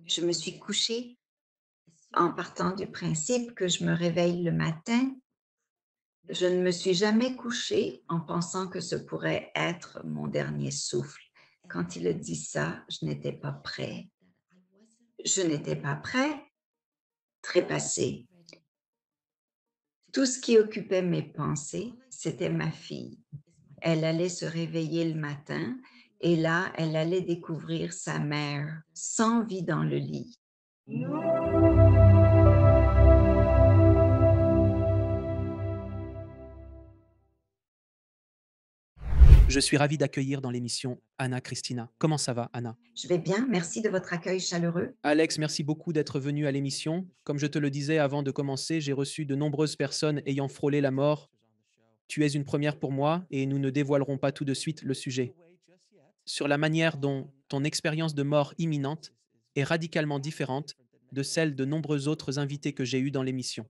Je me suis couchée en partant du principe que je me réveille le matin. Je ne me suis jamais couchée en pensant que ce pourrait être mon dernier souffle. Quand il a dit ça, je n'étais pas prêt. Je n'étais pas prêt, trépassée. Tout ce qui occupait mes pensées, c'était ma fille. Elle allait se réveiller le matin et là, elle allait découvrir sa mère sans vie dans le lit. Je suis ravi d'accueillir dans l'émission Anna Christina. Comment ça va, Anna? Je vais bien, merci de votre accueil chaleureux. Alex, merci beaucoup d'être venu à l'émission. Comme je te le disais avant de commencer, j'ai reçu de nombreuses personnes ayant frôlé la mort. Tu es une première pour moi et nous ne dévoilerons pas tout de suite le sujet. Sur la manière dont ton expérience de mort imminente est radicalement différente de celle de nombreux autres invités que j'ai eus dans l'émission.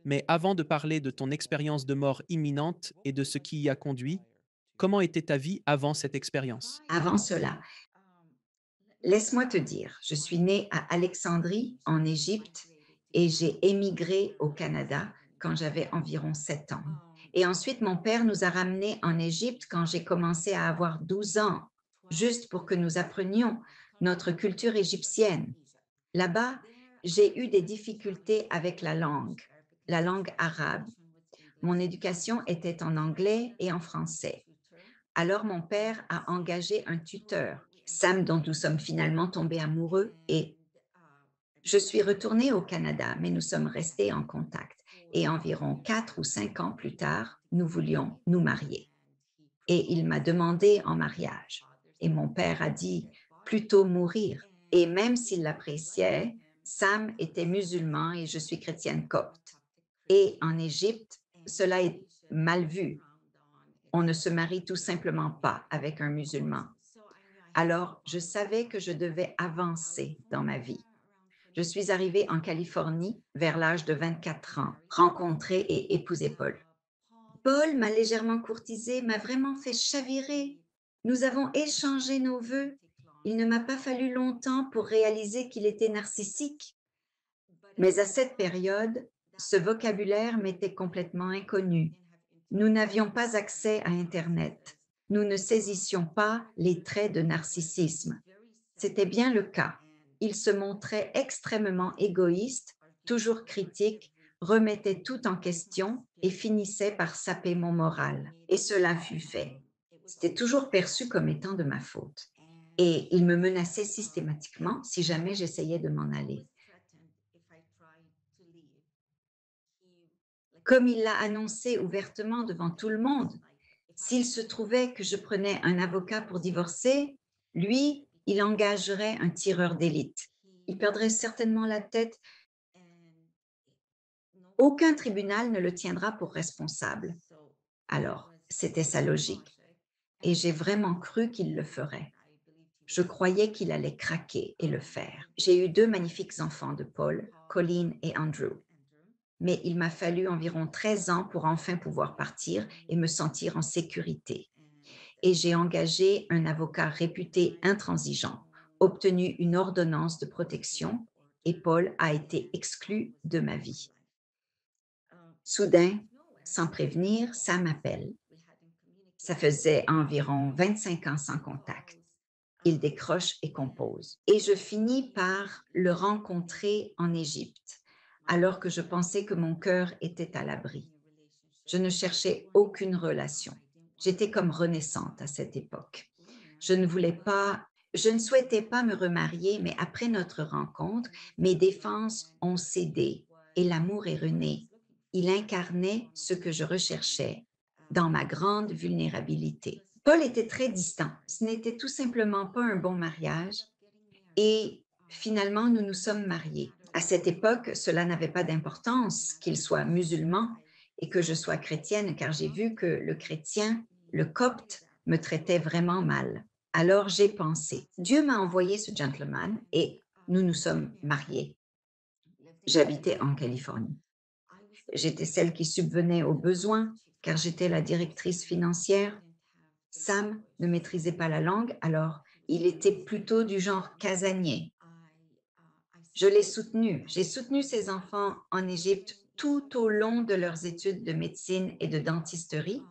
Mais avant de parler de ton expérience de mort imminente et de ce qui y a conduit, comment était ta vie avant cette expérience? Avant cela, laisse-moi te dire, je suis née à Alexandrie, en Égypte, et j'ai émigré au Canada quand j'avais environ 7 ans. Et ensuite, mon père nous a ramenés en Égypte quand j'ai commencé à avoir 12 ans, juste pour que nous apprenions notre culture égyptienne. Là-bas, j'ai eu des difficultés avec la langue arabe. Mon éducation était en anglais et en français. Alors mon père a engagé un tuteur, Sam, dont nous sommes finalement tombés amoureux, et je suis retournée au Canada, mais nous sommes restés en contact. Et environ 4 ou 5 ans plus tard, nous voulions nous marier. Et il m'a demandé en mariage. Et mon père a dit plutôt mourir. Et même s'il l'appréciait, Sam était musulman et je suis chrétienne copte. Et en Égypte, cela est mal vu. On ne se marie tout simplement pas avec un musulman. Alors, je savais que je devais avancer dans ma vie. Je suis arrivée en Californie vers l'âge de 24 ans, rencontrer et épouser Paul. Paul m'a légèrement courtisée, m'a vraiment fait chavirer. Nous avons échangé nos vœux. Il ne m'a pas fallu longtemps pour réaliser qu'il était narcissique. Mais à cette période, ce vocabulaire m'était complètement inconnu. Nous n'avions pas accès à Internet. Nous ne saisissions pas les traits de narcissisme. C'était bien le cas. Il se montrait extrêmement égoïste, toujours critique, remettait tout en question et finissait par saper mon moral. Et cela fut fait. C'était toujours perçu comme étant de ma faute. Et il me menaçait systématiquement si jamais j'essayais de m'en aller. Comme il l'a annoncé ouvertement devant tout le monde, s'il se trouvait que je prenais un avocat pour divorcer, lui, il engagerait un tireur d'élite. Il perdrait certainement la tête. Aucun tribunal ne le tiendra pour responsable. Alors, c'était sa logique. Et j'ai vraiment cru qu'il le ferait. Je croyais qu'il allait craquer et le faire. J'ai eu 2 magnifiques enfants de Paul, Colleen et Andrew. Mais il m'a fallu environ 13 ans pour enfin pouvoir partir et me sentir en sécurité. Et j'ai engagé un avocat réputé intransigeant, obtenu une ordonnance de protection et Paul a été exclu de ma vie. Soudain, sans prévenir, ça m'appelle. Ça faisait environ 25 ans sans contact. Il décroche et compose. Et je finis par le rencontrer en Égypte, alors que je pensais que mon cœur était à l'abri. Je ne cherchais aucune relation. J'étais comme renaissante à cette époque. Je ne voulais pas, je ne souhaitais pas me remarier, mais après notre rencontre, mes défenses ont cédé et l'amour est rené. Il incarnait ce que je recherchais dans ma grande vulnérabilité. Paul était très distant. Ce n'était tout simplement pas un bon mariage et finalement, nous nous sommes mariés. À cette époque, cela n'avait pas d'importance qu'il soit musulman et que je sois chrétienne, car j'ai vu que le chrétien, le copte, me traitait vraiment mal. Alors j'ai pensé, Dieu m'a envoyé ce gentleman et nous nous sommes mariés. J'habitais en Californie. J'étais celle qui subvenait aux besoins, car j'étais la directrice financière. Sam ne maîtrisait pas la langue, alors il était plutôt du genre casanier. Je l'ai soutenu. J'ai soutenu ces enfants en Égypte tout au long de leurs études de médecine et de dentisterie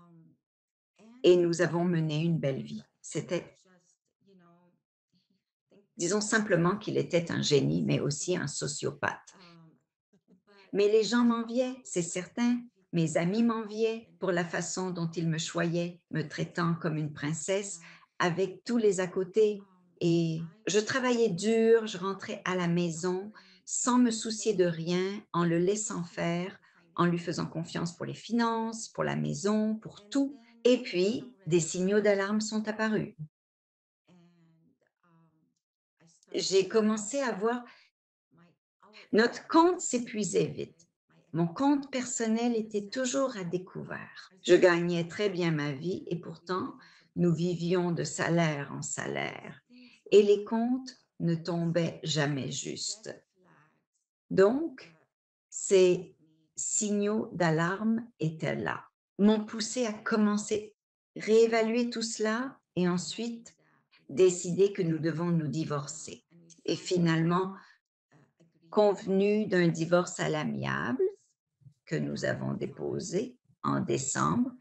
et nous avons mené une belle vie. C'était, disons simplement qu'il était un génie, mais aussi un sociopathe. Mais les gens m'enviaient, c'est certain. Mes amis m'enviaient pour la façon dont ils me choyaient, me traitant comme une princesse, avec tous les à côté. Et je travaillais dur, je rentrais à la maison sans me soucier de rien, en le laissant faire, en lui faisant confiance pour les finances, pour la maison, pour tout. Et puis, des signaux d'alarme sont apparus. J'ai commencé à voir notre compte s'épuisait vite. Mon compte personnel était toujours à découvert. Je gagnais très bien ma vie et pourtant, nous vivions de salaire en salaire et les comptes ne tombaient jamais juste. Donc, ces signaux d'alarme étaient là, m'ont poussé à commencer, réévaluer tout cela et ensuite décider que nous devons nous divorcer. Et finalement, convenu d'un divorce à l'amiable que nous avons déposé en décembre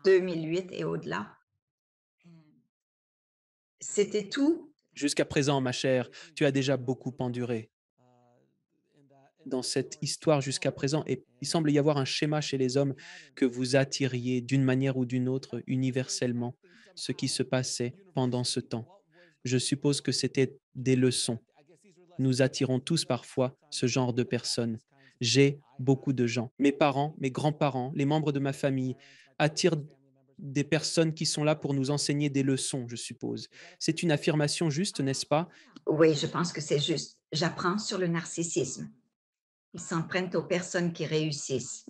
2008 et au-delà. C'était tout. Jusqu'à présent, ma chère, tu as déjà beaucoup enduré. Dans cette histoire jusqu'à présent, et il semble y avoir un schéma chez les hommes que vous attiriez d'une manière ou d'une autre universellement ce qui se passait pendant ce temps. Je suppose que c'était des leçons. Nous attirons tous parfois ce genre de personnes. J'ai beaucoup de gens. Mes parents, mes grands-parents, les membres de ma famille attirent des personnes qui sont là pour nous enseigner des leçons, je suppose. C'est une affirmation juste, n'est-ce pas? Oui, je pense que c'est juste. J'apprends sur le narcissisme. Ils s'en prennent aux personnes qui réussissent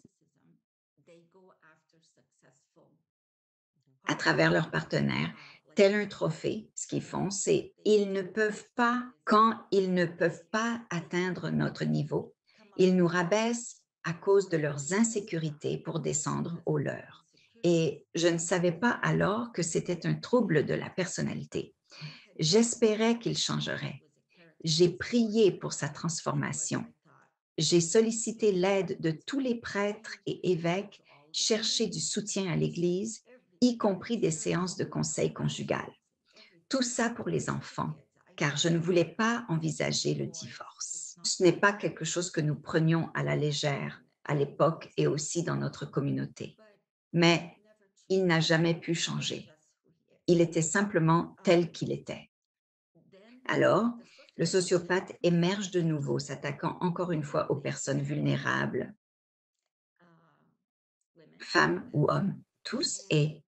à travers leurs partenaires, tel un trophée. Ce qu'ils font, c'est ils ne peuvent pas, quand ils ne peuvent pas atteindre notre niveau, ils nous rabaissent à cause de leurs insécurités pour descendre au leur. Et je ne savais pas alors que c'était un trouble de la personnalité. J'espérais qu'il changerait. J'ai prié pour sa transformation. J'ai sollicité l'aide de tous les prêtres et évêques, cherché du soutien à l'Église, y compris des séances de conseil conjugal. Tout ça pour les enfants, car je ne voulais pas envisager le divorce. Ce n'est pas quelque chose que nous prenions à la légère à l'époque et aussi dans notre communauté. Mais il n'a jamais pu changer. Il était simplement tel qu'il était. Alors, le sociopathe émerge de nouveau, s'attaquant encore une fois aux personnes vulnérables, femmes ou hommes, tous, et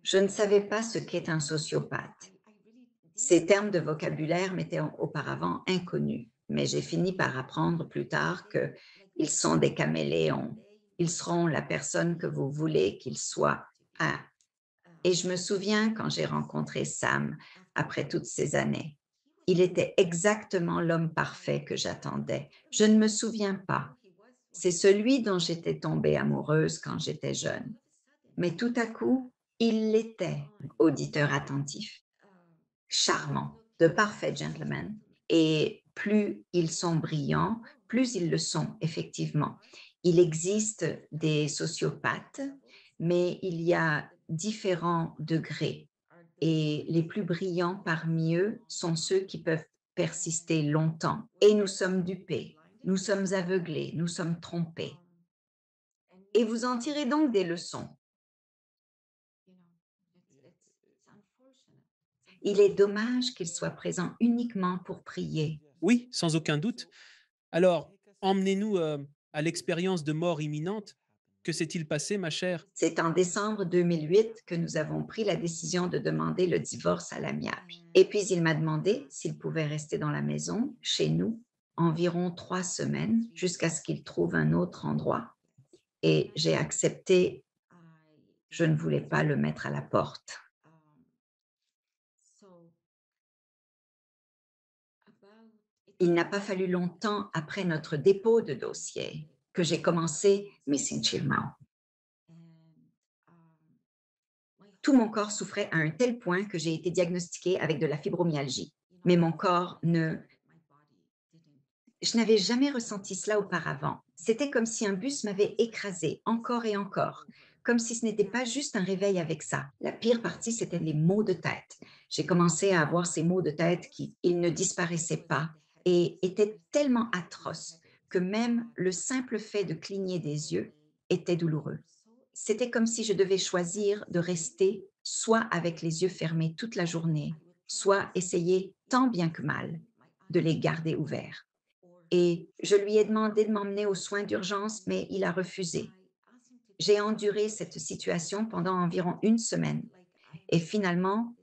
je ne savais pas ce qu'est un sociopathe. Ces termes de vocabulaire m'étaient auparavant inconnus, mais j'ai fini par apprendre plus tard qu'ils sont des caméléons. Ils seront la personne que vous voulez qu'ils soient. Ah, et je me souviens quand j'ai rencontré Sam après toutes ces années. Il était exactement l'homme parfait que j'attendais. Je ne me souviens pas. C'est celui dont j'étais tombée amoureuse quand j'étais jeune. Mais tout à coup, il l'était, auditeur attentif, charmant, de parfaits gentlemen. Et plus ils sont brillants, plus ils le sont, effectivement. Il existe des sociopathes, mais il y a différents degrés. Et les plus brillants parmi eux sont ceux qui peuvent persister longtemps. Et nous sommes dupés, nous sommes aveuglés, nous sommes trompés. Et vous en tirez donc des leçons. Il est dommage qu'il soit présent uniquement pour prier. Oui, sans aucun doute. Alors, emmenez-nous à l'expérience de mort imminente. Que s'est-il passé, ma chère? C'est en décembre 2008 que nous avons pris la décision de demander le divorce à l'amiable. Et puis il m'a demandé s'il pouvait rester dans la maison, chez nous, environ 3 semaines, jusqu'à ce qu'il trouve un autre endroit. Et j'ai accepté, je ne voulais pas le mettre à la porte. Il n'a pas fallu longtemps après notre dépôt de dossier que j'ai commencé Missing Children. Tout mon corps souffrait à un tel point que j'ai été diagnostiquée avec de la fibromyalgie. Mais mon corps ne Je n'avais jamais ressenti cela auparavant. C'était comme si un bus m'avait écrasé encore et encore, comme si ce n'était pas juste un réveil avec ça. La pire partie, c'était les maux de tête. J'ai commencé à avoir ces maux de tête qui ils ne disparaissaient pas et étaient tellement atroces que même le simple fait de cligner des yeux était douloureux. C'était comme si je devais choisir de rester soit avec les yeux fermés toute la journée, soit essayer tant bien que mal de les garder ouverts. Et je lui ai demandé de m'emmener aux soins d'urgence, mais il a refusé. J'ai enduré cette situation pendant environ une semaine et finalement,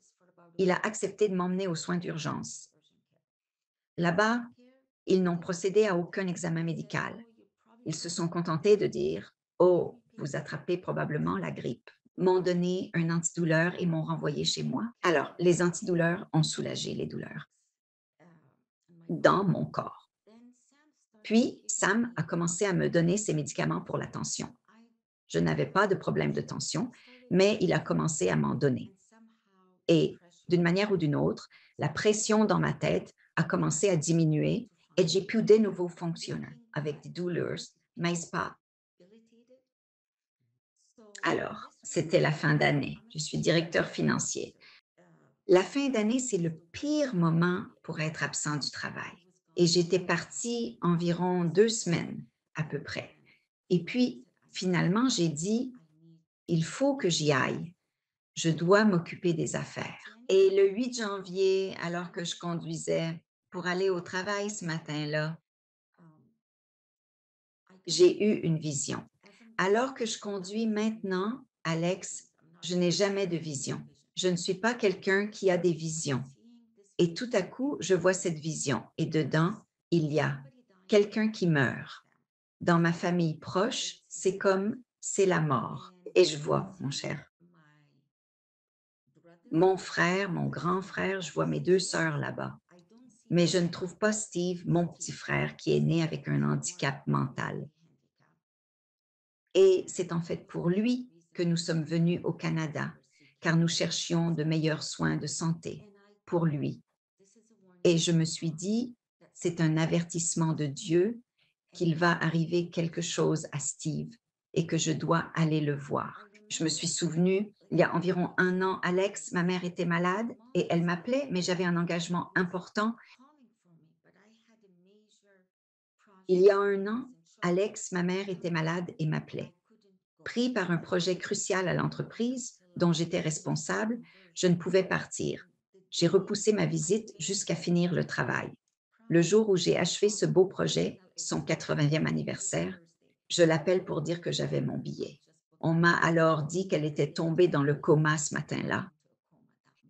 il a accepté de m'emmener aux soins d'urgence. Là-bas, ils n'ont procédé à aucun examen médical. Ils se sont contentés de dire: «Oh, vous attrapez probablement la grippe», m'ont donné un antidouleur et m'ont renvoyé chez moi. Alors, les antidouleurs ont soulagé les douleurs dans mon corps. Puis, Sam a commencé à me donner ses médicaments pour la tension. Je n'avais pas de problème de tension, mais il a commencé à m'en donner. Et d'une manière ou d'une autre, la pression dans ma tête a commencé à diminuer et j'ai pu de nouveau fonctionner avec des douleurs, mais pas. Alors, c'était la fin d'année. Je suis directeur financier. La fin d'année, c'est le pire moment pour être absent du travail. Et j'étais partie environ 2 semaines à peu près. Et puis, finalement, j'ai dit, il faut que j'y aille. Je dois m'occuper des affaires. Et le 8 janvier, alors que je conduisais pour aller au travail ce matin-là, j'ai eu une vision. Alors que je conduis maintenant, Alex, je n'ai jamais de vision. Je ne suis pas quelqu'un qui a des visions. Et tout à coup, je vois cette vision. Et dedans, il y a quelqu'un qui meurt. Dans ma famille proche, c'est comme c'est la mort. Et je vois, mon cher, mon frère, mon grand frère, je vois mes deux sœurs là-bas. Mais je ne trouve pas Steve, mon petit frère, qui est né avec un handicap mental. Et c'est en fait pour lui que nous sommes venus au Canada, car nous cherchions de meilleurs soins de santé pour lui. Et je me suis dit, c'est un avertissement de Dieu qu'il va arriver quelque chose à Steve et que je dois aller le voir. Je me suis souvenu, il y a environ un an, Alex, ma mère était malade et elle m'appelait, mais j'avais un engagement important. Il y a un an, Alex, ma mère était malade et m'appelait. Pris par un projet crucial à l'entreprise dont j'étais responsable, je ne pouvais partir. J'ai repoussé ma visite jusqu'à finir le travail. Le jour où j'ai achevé ce beau projet, son 80e anniversaire, je l'appelle pour dire que j'avais mon billet. On m'a alors dit qu'elle était tombée dans le coma ce matin-là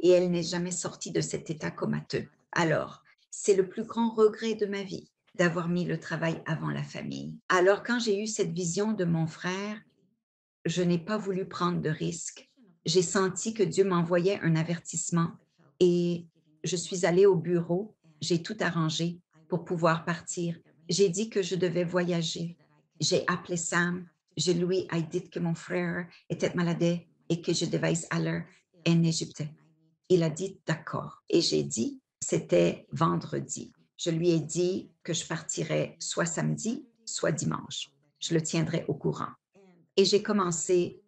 et elle n'est jamais sortie de cet état comateux. Alors, c'est le plus grand regret de ma vie d'avoir mis le travail avant la famille. Alors, quand j'ai eu cette vision de mon frère, je n'ai pas voulu prendre de risques. J'ai senti que Dieu m'envoyait un avertissement et je suis allée au bureau, j'ai tout arrangé pour pouvoir partir. J'ai dit que je devais voyager. J'ai appelé Sam, je lui ai dit que mon frère était malade et que je devais aller en Égypte. Il a dit d'accord. Et j'ai dit, c'était vendredi. Je lui ai dit que je partirais soit samedi, soit dimanche. Je le tiendrai au courant. Et j'ai commencé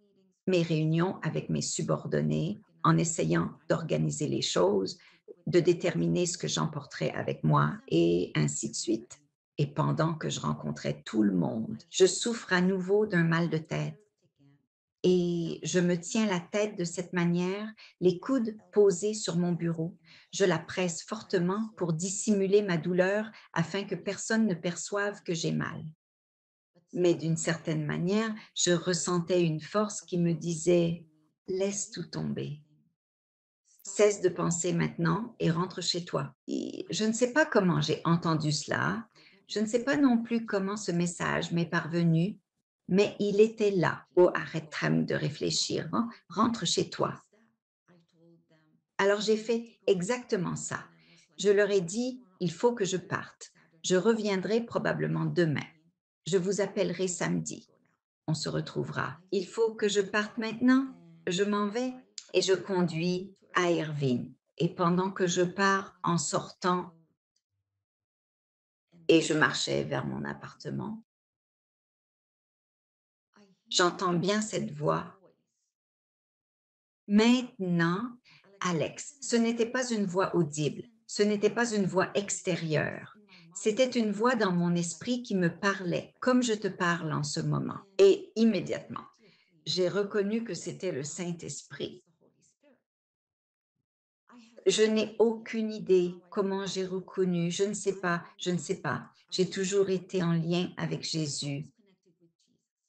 mes réunions avec mes subordonnés en essayant d'organiser les choses, de déterminer ce que j'emporterais avec moi et ainsi de suite. Et pendant que je rencontrais tout le monde, je souffre à nouveau d'un mal de tête et je me tiens la tête de cette manière, les coudes posés sur mon bureau. Je la presse fortement pour dissimuler ma douleur afin que personne ne perçoive que j'ai mal. Mais d'une certaine manière, je ressentais une force qui me disait: «Laisse tout tomber. Cesse de penser maintenant et rentre chez toi». Et je ne sais pas comment j'ai entendu cela, je ne sais pas non plus comment ce message m'est parvenu, mais il était là. «Oh, arrête Ham de réfléchir, hein, rentre chez toi». Alors j'ai fait exactement ça. Je leur ai dit: «Il faut que je parte. Je reviendrai probablement demain. Je vous appellerai samedi. On se retrouvera. Il faut que je parte maintenant. Je m'en vais» et je conduis à Irvine. Et pendant que je pars en sortant, et je marchais vers mon appartement. J'entends bien cette voix. Maintenant, Alex, ce n'était pas une voix audible, ce n'était pas une voix extérieure. C'était une voix dans mon esprit qui me parlait, comme je te parle en ce moment. Et immédiatement, j'ai reconnu que c'était le Saint-Esprit. Je n'ai aucune idée comment j'ai reconnu, je ne sais pas, je ne sais pas. J'ai toujours été en lien avec Jésus.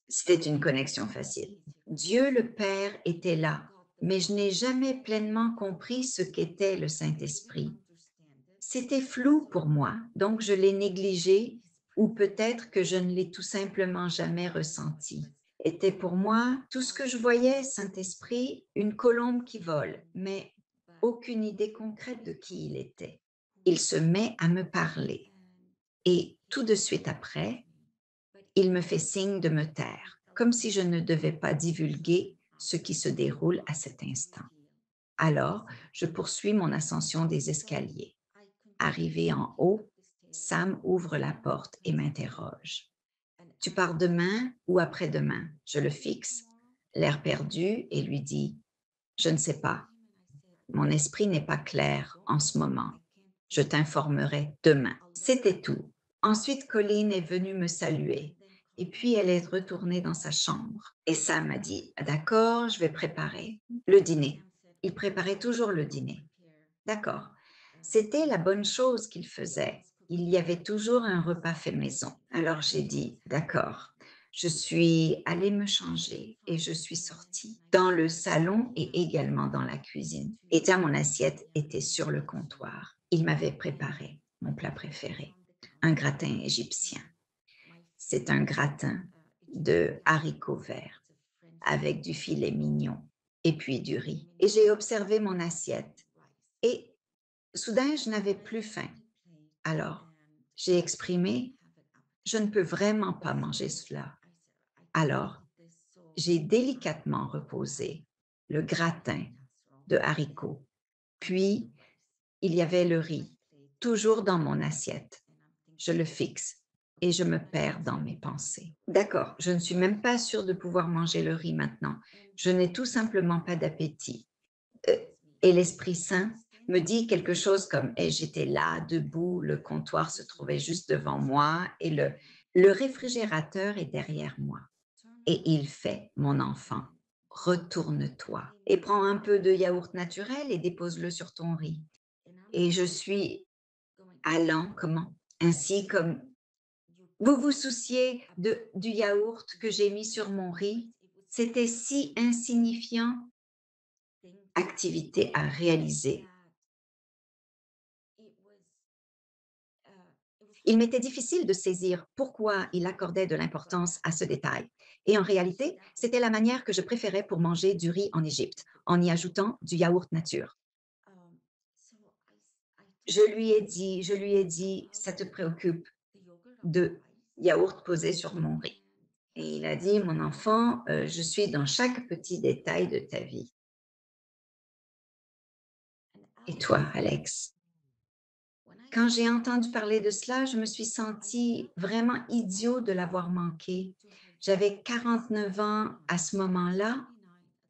C'était une connexion facile. Dieu le Père était là, mais je n'ai jamais pleinement compris ce qu'était le Saint-Esprit. C'était flou pour moi, donc je l'ai négligé ou peut-être que je ne l'ai tout simplement jamais ressenti. Était pour moi tout ce que je voyais, Saint-Esprit, une colombe qui vole, mais aucune idée concrète de qui il était. Il se met à me parler et tout de suite après, il me fait signe de me taire, comme si je ne devais pas divulguer ce qui se déroule à cet instant. Alors, je poursuis mon ascension des escaliers. Arrivé en haut, Sam ouvre la porte et m'interroge. Tu pars demain ou après-demain? Je le fixe, l'air perdu, et lui dis, je ne sais pas. Mon esprit n'est pas clair en ce moment. Je t'informerai demain. C'était tout. Ensuite, Colleen est venue me saluer et puis elle est retournée dans sa chambre. Et Sam m'a dit, d'accord, je vais préparer le dîner. Il préparait toujours le dîner. D'accord. C'était la bonne chose qu'il faisait. Il y avait toujours un repas fait maison. Alors j'ai dit, d'accord. Je suis allée me changer et je suis sortie dans le salon et également dans la cuisine. Et tiens, mon assiette était sur le comptoir. Il m'avait préparé mon plat préféré, un gratin égyptien. C'est un gratin de haricots verts avec du filet mignon et puis du riz. Et j'ai observé mon assiette et soudain, je n'avais plus faim. Alors, j'ai exprimé, je ne peux vraiment pas manger cela. Alors, j'ai délicatement reposé le gratin de haricots. Puis, il y avait le riz, toujours dans mon assiette. Je le fixe et je me perds dans mes pensées. D'accord, je ne suis même pas sûre de pouvoir manger le riz maintenant. Je n'ai tout simplement pas d'appétit. Euh, et l'Esprit Saint me dit quelque chose comme et j'étais là, debout, le comptoir se trouvait juste devant moi et le réfrigérateur est derrière moi. Et il fait, mon enfant, retourne-toi et prends un peu de yaourt naturel et dépose-le sur ton riz. Et je suis allant, comment? Ainsi comme vous vous souciez du yaourt que j'ai mis sur mon riz. C'était si insignifiant, activité à réaliser. Il m'était difficile de saisir pourquoi il accordait de l'importance à ce détail. Et en réalité, c'était la manière que je préférais pour manger du riz en Égypte, en y ajoutant du yaourt nature. Je lui ai dit, ça te préoccupe de yaourt posé sur mon riz. Et il a dit, mon enfant, je suis dans chaque petit détail de ta vie. Et toi, Alex? Quand j'ai entendu parler de cela, je me suis sentie vraiment idiot de l'avoir manqué. J'avais 49 ans à ce moment-là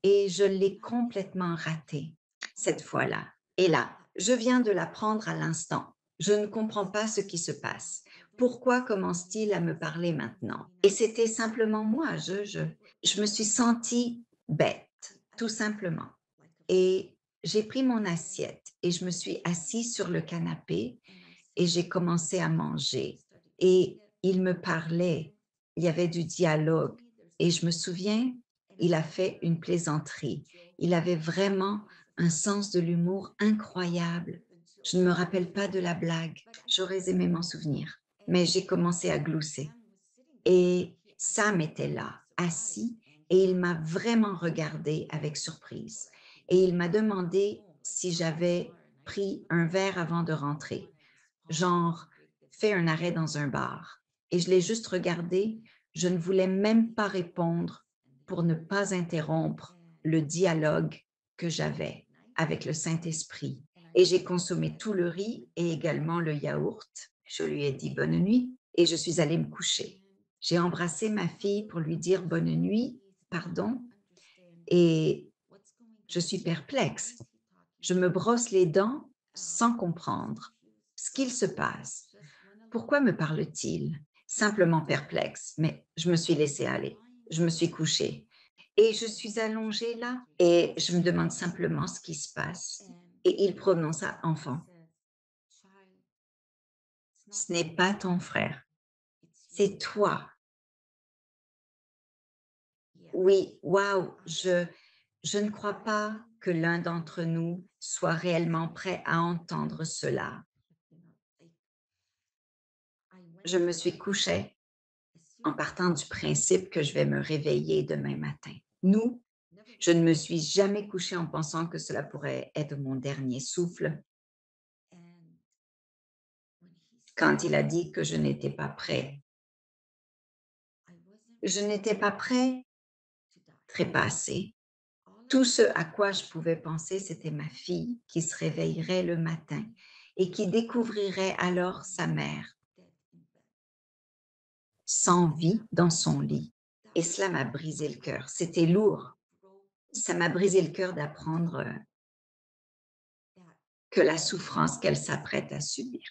et je l'ai complètement raté cette fois-là. Et là, je viens de l'apprendre à l'instant. Je ne comprends pas ce qui se passe. Pourquoi commence-t-il à me parler maintenant? Et c'était simplement moi. Je me suis sentie bête, tout simplement. Et j'ai pris mon assiette et je me suis assise sur le canapé et j'ai commencé à manger. Et il me parlait, il y avait du dialogue. Et je me souviens, il a fait une plaisanterie. Il avait vraiment un sens de l'humour incroyable. Je ne me rappelle pas de la blague. J'aurais aimé m'en souvenir. Mais j'ai commencé à glousser. Et Sam était là, assis, et il m'a vraiment regardé avec surprise. Et il m'a demandé si j'avais pris un verre avant de rentrer, genre fait un arrêt dans un bar. Et je l'ai juste regardé, je ne voulais même pas répondre pour ne pas interrompre le dialogue que j'avais avec le Saint-Esprit. Et j'ai consommé tout le riz et également le yaourt. Je lui ai dit bonne nuit et je suis allée me coucher. J'ai embrassé ma fille pour lui dire bonne nuit, pardon, et je suis perplexe. Je me brosse les dents sans comprendre ce qu'il se passe. Pourquoi me parle-t-il? Simplement perplexe, mais je me suis laissée aller. Je me suis couchée et je suis allongée là et je me demande simplement ce qui se passe. Et il prononça enfant. Ce n'est pas ton frère, c'est toi. Oui, waouh, je ne crois pas que l'un d'entre nous soit réellement prêt à entendre cela. Je me suis couchée en partant du principe que je vais me réveiller demain matin. Nous, je ne me suis jamais couchée en pensant que cela pourrait être mon dernier souffle. Quand il a dit que je n'étais pas prêt, trépassé. Tout ce à quoi je pouvais penser, c'était ma fille qui se réveillerait le matin et qui découvrirait alors sa mère sans vie dans son lit. Et cela m'a brisé le cœur. C'était lourd. Ça m'a brisé le cœur d'apprendre que la souffrance qu'elle s'apprête à subir.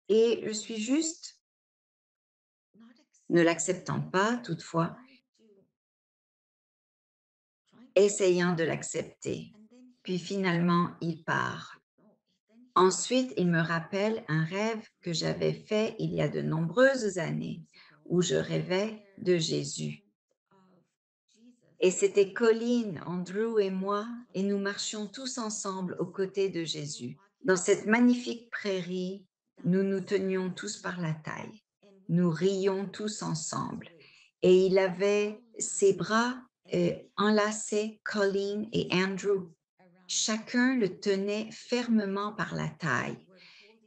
Et je suis juste, ne l'acceptant pas toutefois, essayant de l'accepter. Puis finalement, il part. Ensuite, il me rappelle un rêve que j'avais fait il y a de nombreuses années, où je rêvais de Jésus. Et c'était Colline, Andrew et moi, et nous marchions tous ensemble aux côtés de Jésus. Dans cette magnifique prairie, nous nous tenions tous par la taille. Nous rions tous ensemble. Et il avait ses bras enlacés, Colleen et Andrew. Chacun le tenait fermement par la taille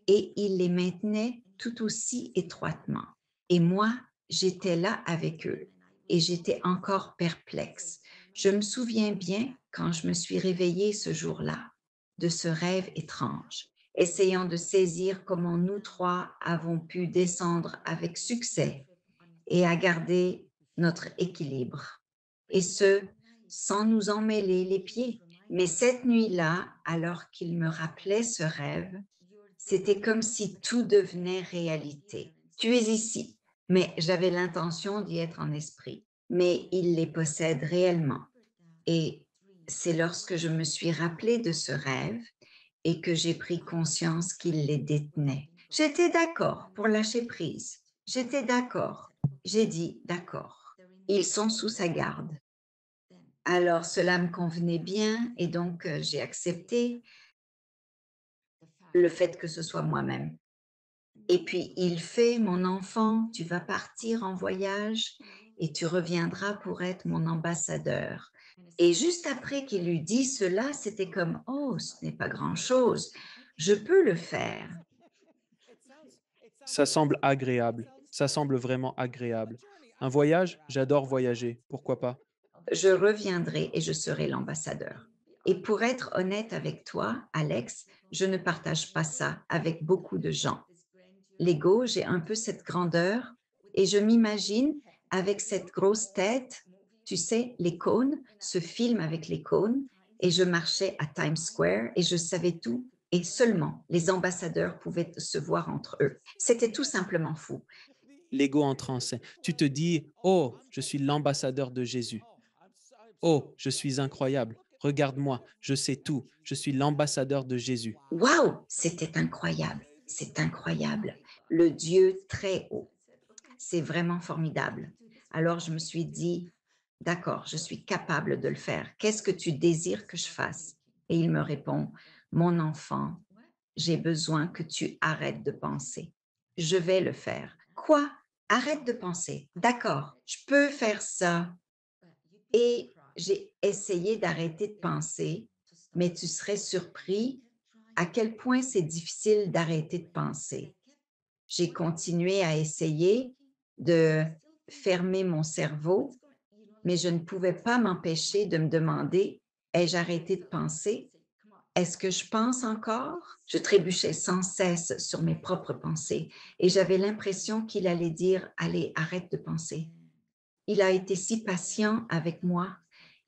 et il les maintenait tout aussi étroitement. Et moi, j'étais là avec eux et j'étais encore perplexe. Je me souviens bien quand je me suis réveillée ce jour-là de ce rêve étrange, essayant de saisir comment nous trois avons pu descendre avec succès et à garder notre équilibre. Et ce, sans nous en mêler les pieds. Mais cette nuit-là, alors qu'il me rappelait ce rêve, c'était comme si tout devenait réalité. Tu es ici, mais j'avais l'intention d'y être en esprit. Mais il les possède réellement. Et c'est lorsque je me suis rappelée de ce rêve et que j'ai pris conscience qu'il les détenait. J'étais d'accord pour lâcher prise. J'étais d'accord. J'ai dit d'accord. Ils sont sous sa garde. Alors cela me convenait bien et donc j'ai accepté le fait que ce soit moi-même. Et puis il fait, mon enfant, tu vas partir en voyage et tu reviendras pour être mon ambassadeur. Et juste après qu'il eut dit cela, c'était comme, oh, ce n'est pas grand-chose, je peux le faire. Ça semble agréable. Ça semble vraiment agréable. Un voyage, j'adore voyager. Pourquoi pas? Je reviendrai et je serai l'ambassadeur. Et pour être honnête avec toi, Alex, je ne partage pas ça avec beaucoup de gens. L'ego, j'ai un peu cette grandeur et je m'imagine avec cette grosse tête, tu sais, les cônes, ce film avec les cônes, et je marchais à Times Square et je savais tout et seulement les ambassadeurs pouvaient se voir entre eux. C'était tout simplement fou. L'ego entre en scène. Tu te dis, oh, je suis l'ambassadeur de Jésus. Oh, je suis incroyable. Regarde-moi, je sais tout. Je suis l'ambassadeur de Jésus. Waouh, c'était incroyable, c'est incroyable. Le Dieu très haut, c'est vraiment formidable. Alors je me suis dit, d'accord, je suis capable de le faire. Qu'est-ce que tu désires que je fasse? Et il me répond, mon enfant, j'ai besoin que tu arrêtes de penser. Je vais le faire. Quoi? Arrête de penser. D'accord, je peux faire ça. Et j'ai essayé d'arrêter de penser, mais tu serais surpris à quel point c'est difficile d'arrêter de penser. J'ai continué à essayer de fermer mon cerveau, mais je ne pouvais pas m'empêcher de me demander, ai-je arrêté de penser? Est-ce que je pense encore? Je trébuchais sans cesse sur mes propres pensées et j'avais l'impression qu'il allait dire: «Allez, arrête de penser». Il a été si patient avec moi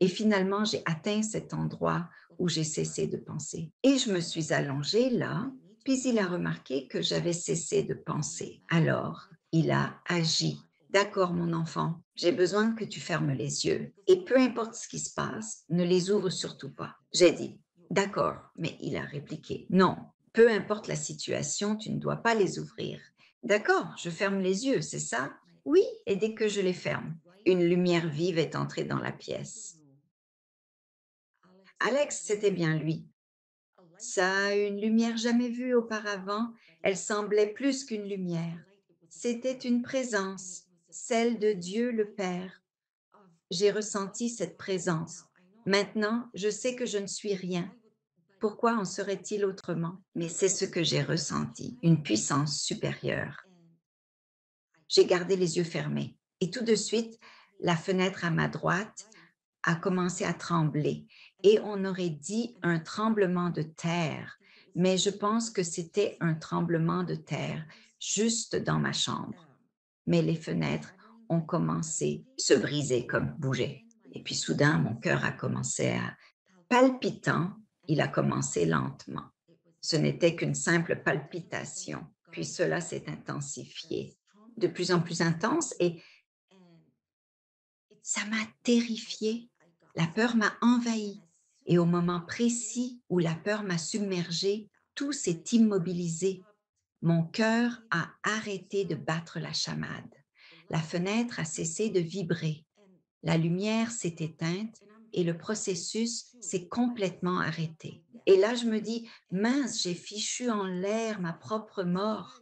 et finalement j'ai atteint cet endroit où j'ai cessé de penser et je me suis allongée là, puis il a remarqué que j'avais cessé de penser. Alors, il a agi. D'accord, mon enfant, j'ai besoin que tu fermes les yeux et peu importe ce qui se passe, ne les ouvre surtout pas. J'ai dit, d'accord, mais il a répliqué, non, peu importe la situation, tu ne dois pas les ouvrir. D'accord, je ferme les yeux, c'est ça? Oui, et dès que je les ferme, une lumière vive est entrée dans la pièce. Alex, c'était bien lui. Ça, une lumière jamais vue auparavant, elle semblait plus qu'une lumière. C'était une présence, celle de Dieu le Père. J'ai ressenti cette présence. Maintenant, je sais que je ne suis rien. Pourquoi en serait-il autrement? Mais c'est ce que j'ai ressenti, une puissance supérieure. J'ai gardé les yeux fermés et tout de suite, la fenêtre à ma droite a commencé à trembler et on aurait dit un tremblement de terre, mais je pense que c'était un tremblement de terre juste dans ma chambre. Mais les fenêtres ont commencé à se briser comme bouger. Et puis soudain, mon cœur a commencé à palpitant, il a commencé lentement. Ce n'était qu'une simple palpitation, puis cela s'est intensifié, de plus en plus intense et ça m'a terrifiée. La peur m'a envahie et au moment précis où la peur m'a submergée, tout s'est immobilisé. Mon cœur a arrêté de battre la chamade. La fenêtre a cessé de vibrer. La lumière s'est éteinte et le processus s'est complètement arrêté. Et là, je me dis, mince, j'ai fichu en l'air ma propre mort.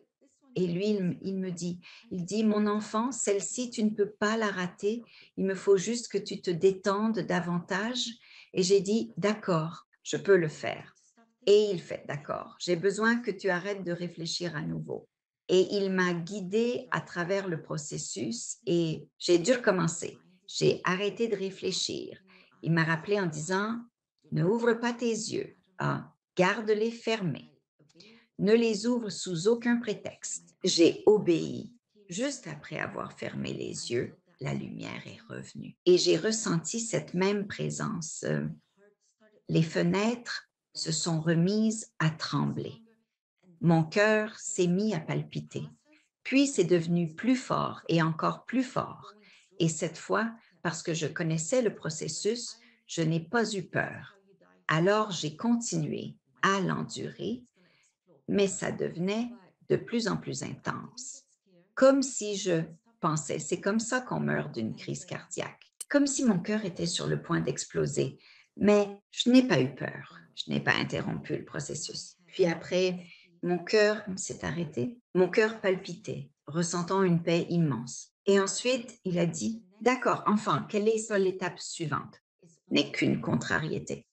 Et lui, il me dit, il dit, mon enfant, celle-ci, tu ne peux pas la rater. Il me faut juste que tu te détendes davantage. Et j'ai dit, d'accord, je peux le faire. Et il fait, d'accord, j'ai besoin que tu arrêtes de réfléchir à nouveau. Et il m'a guidée à travers le processus et j'ai dû recommencer. J'ai arrêté de réfléchir. Il m'a rappelé en disant, ne ouvre pas tes yeux, ah, garde-les fermés, ne les ouvre sous aucun prétexte. J'ai obéi. Juste après avoir fermé les yeux, la lumière est revenue et j'ai ressenti cette même présence. Les fenêtres se sont remises à trembler. Mon cœur s'est mis à palpiter. Puis c'est devenu plus fort et encore plus fort. Et cette fois, parce que je connaissais le processus, je n'ai pas eu peur. Alors j'ai continué à l'endurer, mais ça devenait de plus en plus intense. Comme si je pensais, c'est comme ça qu'on meurt d'une crise cardiaque, comme si mon cœur était sur le point d'exploser. Mais je n'ai pas eu peur, je n'ai pas interrompu le processus. Puis après, mon cœur s'est arrêté, mon cœur palpitait, ressentant une paix immense. Et ensuite, il a dit, d'accord, enfin, quelle est l'étape suivante? N'est qu'une contrariété.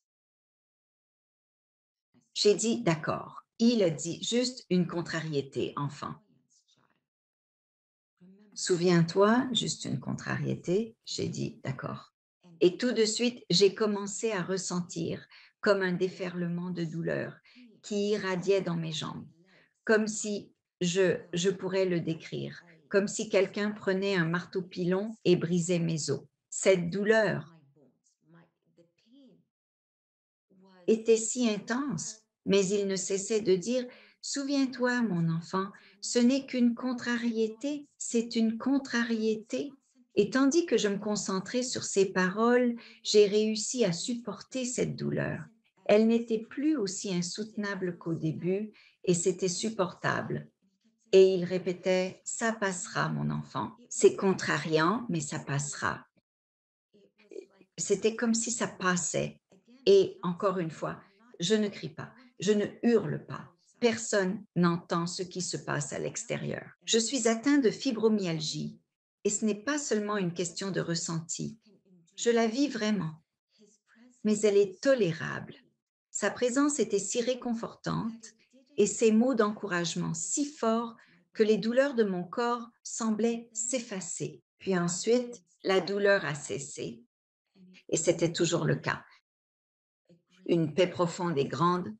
J'ai dit, d'accord. Il a dit, juste une contrariété, enfant. Souviens-toi, juste une contrariété. J'ai dit, d'accord. Et tout de suite, j'ai commencé à ressentir comme un déferlement de douleur qui irradiait dans mes jambes, comme si je pourrais le décrire, comme si quelqu'un prenait un marteau pilon et brisait mes os. Cette douleur était si intense, mais il ne cessait de dire: «Souviens-toi, mon enfant, ce n'est qu'une contrariété, c'est une contrariété». Et tandis que je me concentrais sur ces paroles, j'ai réussi à supporter cette douleur. Elle n'était plus aussi insoutenable qu'au début et c'était supportable. Et il répétait: «Ça passera, mon enfant. C'est contrariant, mais ça passera». C'était comme si ça passait. Et encore une fois, je ne crie pas, je ne hurle pas. Personne n'entend ce qui se passe à l'extérieur. Je suis atteint de fibromyalgie et ce n'est pas seulement une question de ressenti. Je la vis vraiment, mais elle est tolérable. Sa présence était si réconfortante et ses mots d'encouragement si forts que les douleurs de mon corps semblaient s'effacer. Puis ensuite, la douleur a cessé et c'était toujours le cas. une paix profonde et grande,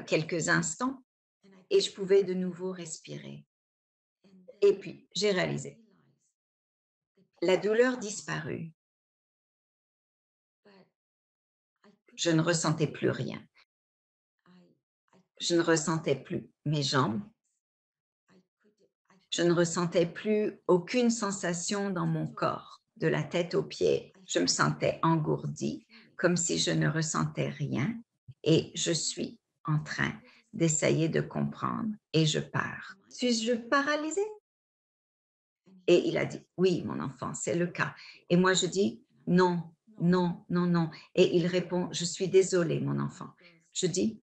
quelques instants, et je pouvais de nouveau respirer. Et puis, j'ai réalisé, la douleur disparut. Je ne ressentais plus rien. Je ne ressentais plus mes jambes. Je ne ressentais plus aucune sensation dans mon corps, de la tête aux pieds. Je me sentais engourdie, comme si je ne ressentais rien, et je suis en train d'essayer de comprendre et je pars. Suis-je paralysée? Et il a dit: «Oui, mon enfant, c'est le cas». Et moi je dis: «Non, non, non, non». Et il répond: «Je suis désolé, mon enfant». Je dis: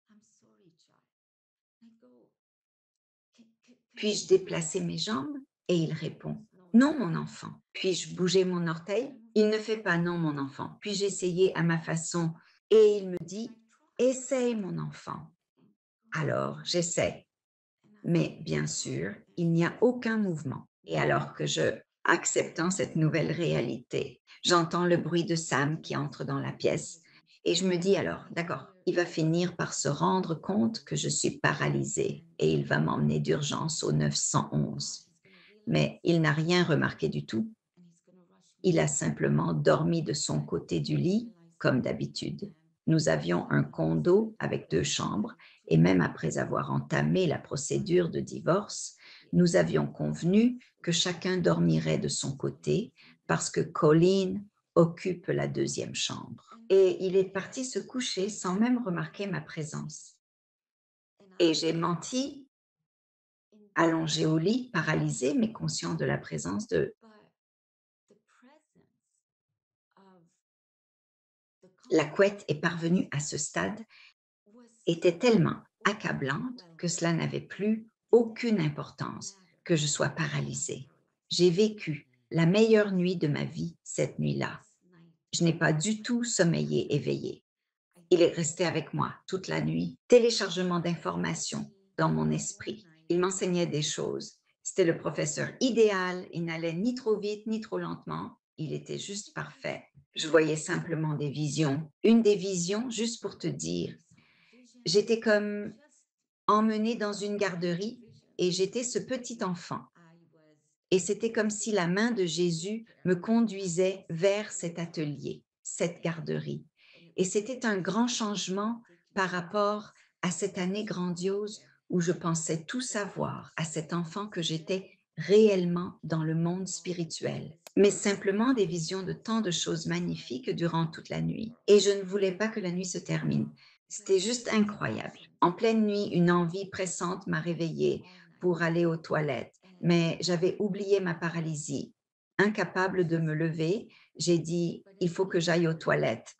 «Puis-je déplacer mes jambes?» Et il répond: «Non, mon enfant». Puis-je bouger mon orteil? Il ne fait pas: «Non, mon enfant». Puis-je essayer à ma façon? Et il me dit: «Essaye, mon enfant». Alors j'essaie, mais bien sûr, il n'y a aucun mouvement. Et alors que acceptant cette nouvelle réalité, j'entends le bruit de Sam qui entre dans la pièce et je me dis alors, d'accord, il va finir par se rendre compte que je suis paralysée et il va m'emmener d'urgence au 911. Mais il n'a rien remarqué du tout. Il a simplement dormi de son côté du lit, comme d'habitude. Nous avions un condo avec 2 chambres et même après avoir entamé la procédure de divorce, nous avions convenu que chacun dormirait de son côté parce que Colleen occupe la deuxième chambre. Et il est parti se coucher sans même remarquer ma présence. Et j'ai menti, allongé au lit, paralysé, mais conscient de la présence de la couette est parvenue à ce stade était tellement accablante que cela n'avait plus aucune importance que je sois paralysée. J'ai vécu la meilleure nuit de ma vie cette nuit-là. Je n'ai pas du tout sommeillé éveillé. Il est resté avec moi toute la nuit, téléchargement d'informations dans mon esprit. Il m'enseignait des choses. C'était le professeur idéal, il n'allait ni trop vite ni trop lentement, il était juste parfait. Je voyais simplement des visions. Une des visions, juste pour te dire, j'étais comme emmenée dans une garderie et j'étais ce petit enfant. Et c'était comme si la main de Jésus me conduisait vers cet atelier, cette garderie. Et c'était un grand changement par rapport à cette année grandiose où je pensais tout savoir, à cet enfant que j'étais réellement dans le monde spirituel. Mais simplement des visions de tant de choses magnifiques durant toute la nuit. Et je ne voulais pas que la nuit se termine. C'était juste incroyable. En pleine nuit, une envie pressante m'a réveillée pour aller aux toilettes, mais j'avais oublié ma paralysie. Incapable de me lever, j'ai dit: «Il faut que j'aille aux toilettes».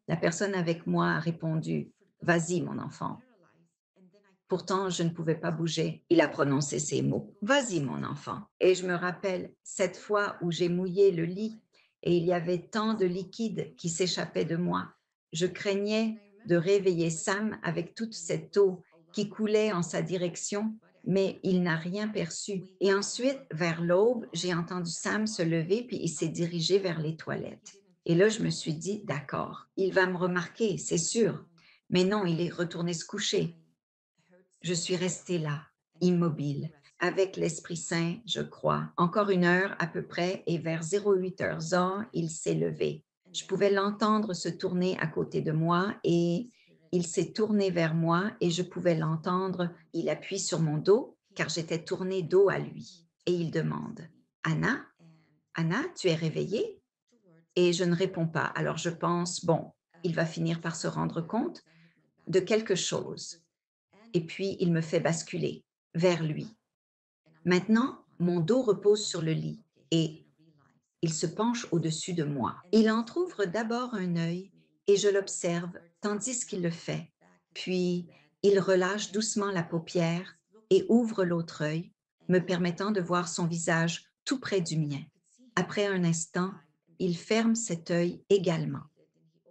La personne avec moi a répondu: «Vas-y, mon enfant». Pourtant, je ne pouvais pas bouger. Il a prononcé ces mots: «Vas-y, mon enfant». Et je me rappelle cette fois où j'ai mouillé le lit et il y avait tant de liquide qui s'échappait de moi. Je craignais de réveiller Sam avec toute cette eau qui coulait en sa direction, mais il n'a rien perçu. Et ensuite, vers l'aube, j'ai entendu Sam se lever puis il s'est dirigé vers les toilettes. Et là, je me suis dit: «D'accord, il va me remarquer, c'est sûr». Mais non, il est retourné se coucher. Je suis restée là, immobile, avec l'Esprit Saint, je crois. Encore 1 heure à peu près et vers 08 heures, il s'est levé. Je pouvais l'entendre se tourner à côté de moi et il s'est tourné vers moi et je pouvais l'entendre. Il appuie sur mon dos car j'étais tournée dos à lui et il demande: «Anna, Anna, tu es réveillée?» Et je ne réponds pas. Alors je pense: «Bon, il va finir par se rendre compte de quelque chose». Et puis il me fait basculer vers lui. Maintenant, mon dos repose sur le lit et il se penche au-dessus de moi. Il entr'ouvre d'abord un œil et je l'observe tandis qu'il le fait. Puis il relâche doucement la paupière et ouvre l'autre œil, me permettant de voir son visage tout près du mien. Après un instant, il ferme cet œil également.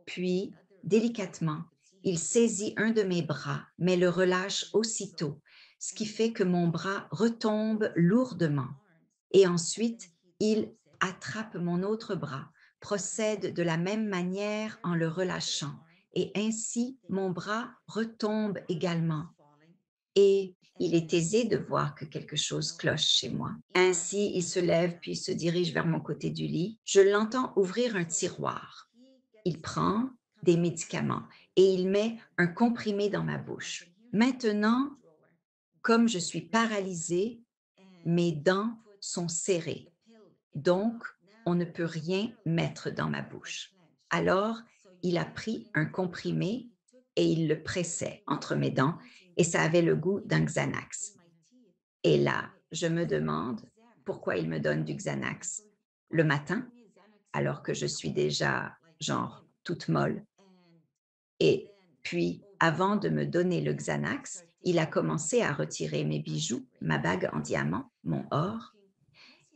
Puis, délicatement, il saisit un de mes bras, mais le relâche aussitôt, ce qui fait que mon bras retombe lourdement. Et ensuite, il attrape mon autre bras, procède de la même manière en le relâchant et ainsi mon bras retombe également. Et il est aisé de voir que quelque chose cloche chez moi. Ainsi, il se lève puis se dirige vers mon côté du lit. Je l'entends ouvrir un tiroir. Il prend des médicaments et il met un comprimé dans ma bouche. Maintenant, comme je suis paralysée, mes dents sont serrées. Donc, on ne peut rien mettre dans ma bouche. Alors, il a pris un comprimé et il le pressait entre mes dents et ça avait le goût d'un Xanax. Et là, je me demande pourquoi il me donne du Xanax le matin, alors que je suis déjà, genre, toute molle. Et puis, avant de me donner le Xanax, il a commencé à retirer mes bijoux, ma bague en diamant, mon or.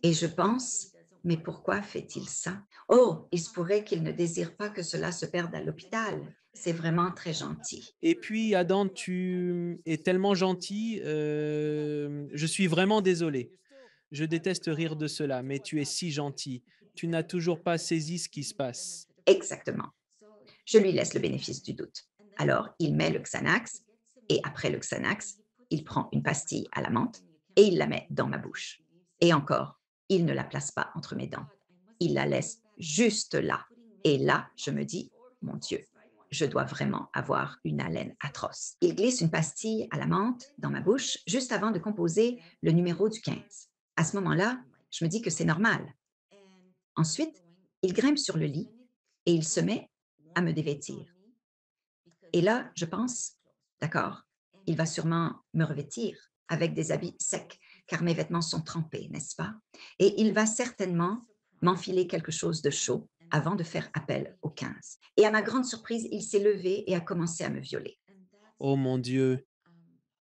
Et je pense, mais pourquoi fait-il ça? Oh, il se pourrait qu'il ne désire pas que cela se perde à l'hôpital. C'est vraiment très gentil. Et puis Adam, tu es tellement gentil, je suis vraiment désolé. Je déteste rire de cela, mais tu es si gentil. Tu n'as toujours pas saisi ce qui se passe. Exactement. Je lui laisse le bénéfice du doute. Alors, il met le Xanax et après le Xanax, il prend une pastille à la menthe et il la met dans ma bouche. Et encore, il ne la place pas entre mes dents. Il la laisse juste là. Et là, je me dis, mon Dieu, je dois vraiment avoir une haleine atroce. Il glisse une pastille à la menthe dans ma bouche juste avant de composer le numéro du 15. À ce moment-là, je me dis que c'est normal. Ensuite, il grimpe sur le lit et il se met à me dévêtir. Et là, je pense, d'accord, il va sûrement me revêtir avec des habits secs, car mes vêtements sont trempés, n'est-ce pas? Et il va certainement m'enfiler quelque chose de chaud avant de faire appel au 15. Et à ma grande surprise, il s'est levé et a commencé à me violer. Oh mon Dieu!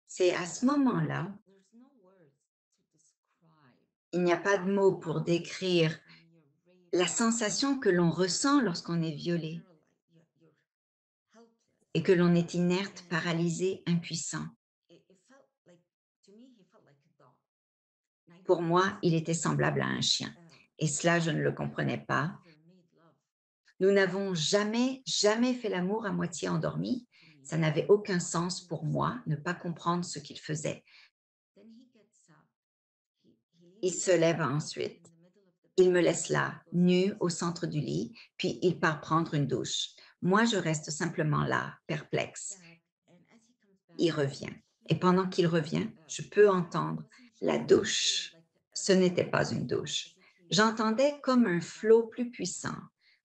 C'est à ce moment-là, il n'y a pas de mots pour décrire la sensation que l'on ressent lorsqu'on est violé et que l'on est inerte, paralysé, impuissant. Pour moi, il était semblable à un chien. Et cela, je ne le comprenais pas. Nous n'avons jamais, jamais fait l'amour à moitié endormi. Ça n'avait aucun sens pour moi, ne pas comprendre ce qu'il faisait. Il se lève ensuite. Il me laisse là, nue au centre du lit, puis il part prendre une douche. Moi, je reste simplement là, perplexe. Il revient. Et pendant qu'il revient, je peux entendre la douche. Ce n'était pas une douche. J'entendais comme un flot plus puissant,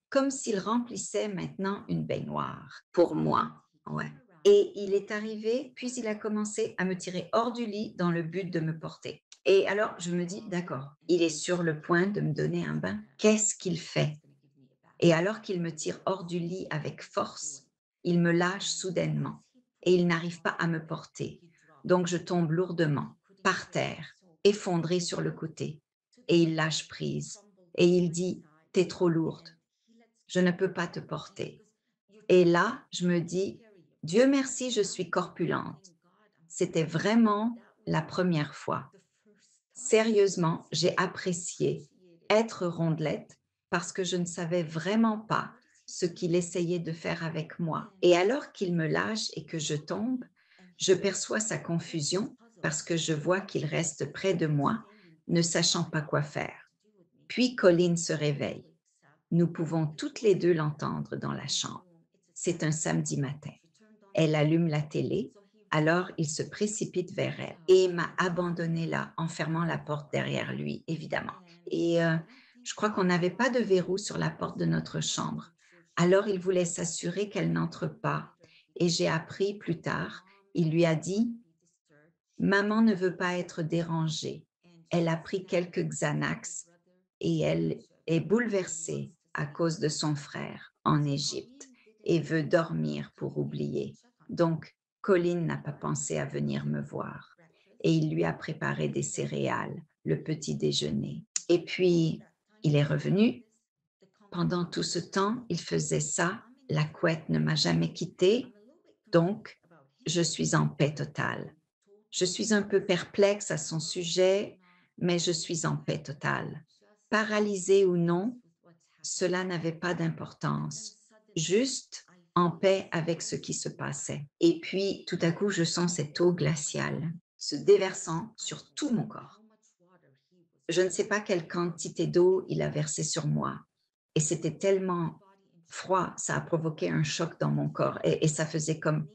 comme s'il remplissait maintenant une baignoire. Pour moi, ouais. Et il est arrivé, puis il a commencé à me tirer hors du lit dans le but de me porter. Et alors, je me dis, d'accord, il est sur le point de me donner un bain. Qu'est-ce qu'il fait? Et alors qu'il me tire hors du lit avec force, il me lâche soudainement et il n'arrive pas à me porter. Donc je tombe lourdement, par terre, effondrée sur le côté. Et il lâche prise. Et il dit, t'es trop lourde, je ne peux pas te porter. Et là, je me dis, Dieu merci, je suis corpulente. C'était vraiment la première fois. Sérieusement, j'ai apprécié être rondelette parce que je ne savais vraiment pas ce qu'il essayait de faire avec moi. Et alors qu'il me lâche et que je tombe, je perçois sa confusion parce que je vois qu'il reste près de moi, ne sachant pas quoi faire. Puis Colline se réveille. Nous pouvons toutes les deux l'entendre dans la chambre. C'est un samedi matin. Elle allume la télé, alors il se précipite vers elle et m'a abandonnée là, en fermant la porte derrière lui, évidemment. Et je crois qu'on n'avait pas de verrou sur la porte de notre chambre. Alors il voulait s'assurer qu'elle n'entre pas. Et j'ai appris plus tard, il lui a dit, maman ne veut pas être dérangée. Elle a pris quelques Xanax et elle est bouleversée à cause de son frère en Égypte et veut dormir pour oublier. Donc, Colin n'a pas pensé à venir me voir et il lui a préparé des céréales, le petit déjeuner. Et puis, il est revenu. Pendant tout ce temps, il faisait ça. La couette ne m'a jamais quittée, donc je suis en paix totale. Je suis un peu perplexe à son sujet, mais je suis en paix totale. Paralysée ou non, cela n'avait pas d'importance. Juste, en paix avec ce qui se passait. Et puis, tout à coup, je sens cette eau glaciale se déversant sur tout mon corps. Je ne sais pas quelle quantité d'eau il a versé sur moi. Et c'était tellement froid, ça a provoqué un choc dans mon corps et ça faisait comme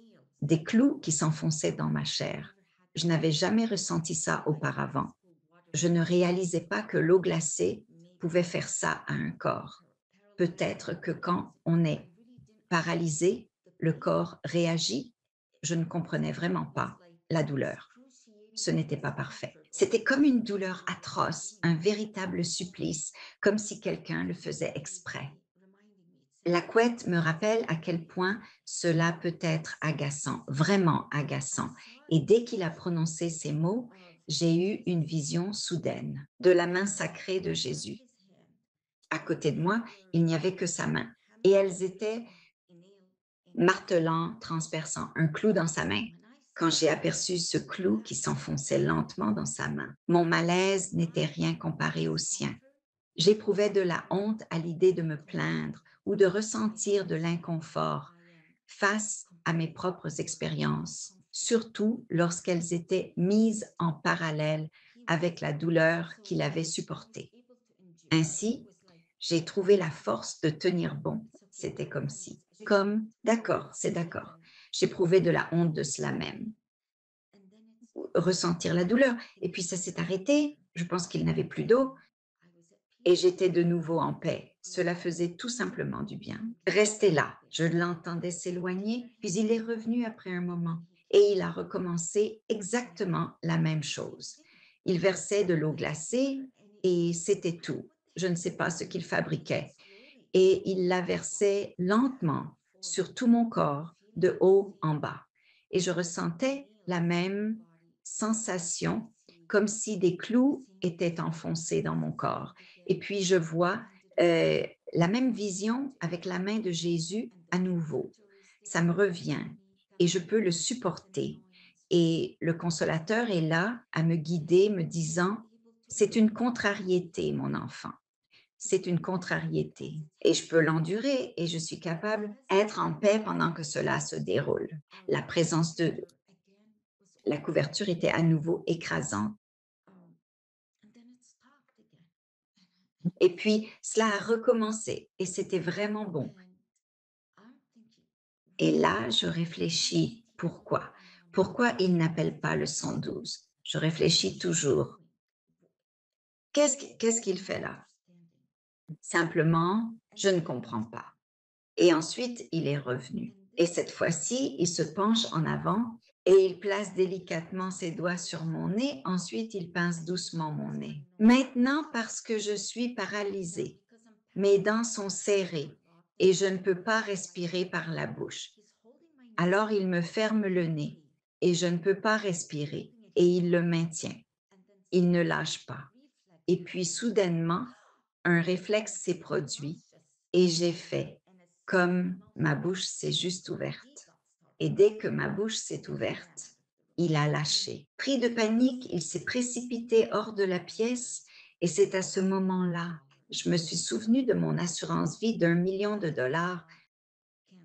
des clous qui s'enfonçaient dans ma chair. Je n'avais jamais ressenti ça auparavant. Je ne réalisais pas que l'eau glacée pouvait faire ça à un corps. Peut-être que quand on est paralysé, le corps réagit. Je ne comprenais vraiment pas la douleur. Ce n'était pas parfait. C'était comme une douleur atroce, un véritable supplice, comme si quelqu'un le faisait exprès. La couette me rappelle à quel point cela peut être agaçant, vraiment agaçant. Et dès qu'il a prononcé ces mots, j'ai eu une vision soudaine de la main sacrée de Jésus. À côté de moi, il n'y avait que sa main. Et elles étaient martelant, transperçant, un clou dans sa main. Quand j'ai aperçu ce clou qui s'enfonçait lentement dans sa main, mon malaise n'était rien comparé au sien. J'éprouvais de la honte à l'idée de me plaindre ou de ressentir de l'inconfort face à mes propres expériences, surtout lorsqu'elles étaient mises en parallèle avec la douleur qu'il avait supportée. Ainsi, j'ai trouvé la force de tenir bon. C'était comme si, comme d'accord, c'est d'accord. J'éprouvais de la honte de cela même, ressentir la douleur. Et puis ça s'est arrêté. Je pense qu'il n'avait plus d'eau et j'étais de nouveau en paix. Cela faisait tout simplement du bien. Rester là, je l'entendais s'éloigner, puis il est revenu après un moment et il a recommencé exactement la même chose. Il versait de l'eau glacée et c'était tout. Je ne sais pas ce qu'il fabriquait. Et il la versait lentement sur tout mon corps, de haut en bas. Et je ressentais la même sensation, comme si des clous étaient enfoncés dans mon corps. Et puis je vois la même vision avec la main de Jésus à nouveau. Ça me revient et je peux le supporter. Et le consolateur est là à me guider, me disant, c'est une contrariété, mon enfant, c'est une contrariété et je peux l'endurer et je suis capable d'être en paix pendant que cela se déroule. La présence de la couverture était à nouveau écrasante. Et puis, cela a recommencé et c'était vraiment bon. Et là, je réfléchis, pourquoi? Pourquoi il n'appelle pas le 112? Je réfléchis toujours. Qu'est-ce qu'il fait là? Simplement, je ne comprends pas. Et ensuite, il est revenu. Et cette fois-ci, il se penche en avant et il place délicatement ses doigts sur mon nez. Ensuite, il pince doucement mon nez. Maintenant, parce que je suis paralysée, mes dents sont serrées et je ne peux pas respirer par la bouche. Alors, il me ferme le nez et je ne peux pas respirer et il le maintient. Il ne lâche pas. Et puis, soudainement, un réflexe s'est produit et j'ai fait comme ma bouche s'est juste ouverte. Et dès que ma bouche s'est ouverte, il a lâché. Pris de panique, il s'est précipité hors de la pièce et c'est à ce moment-là, je me suis souvenu de mon assurance vie d'1 million de dollars.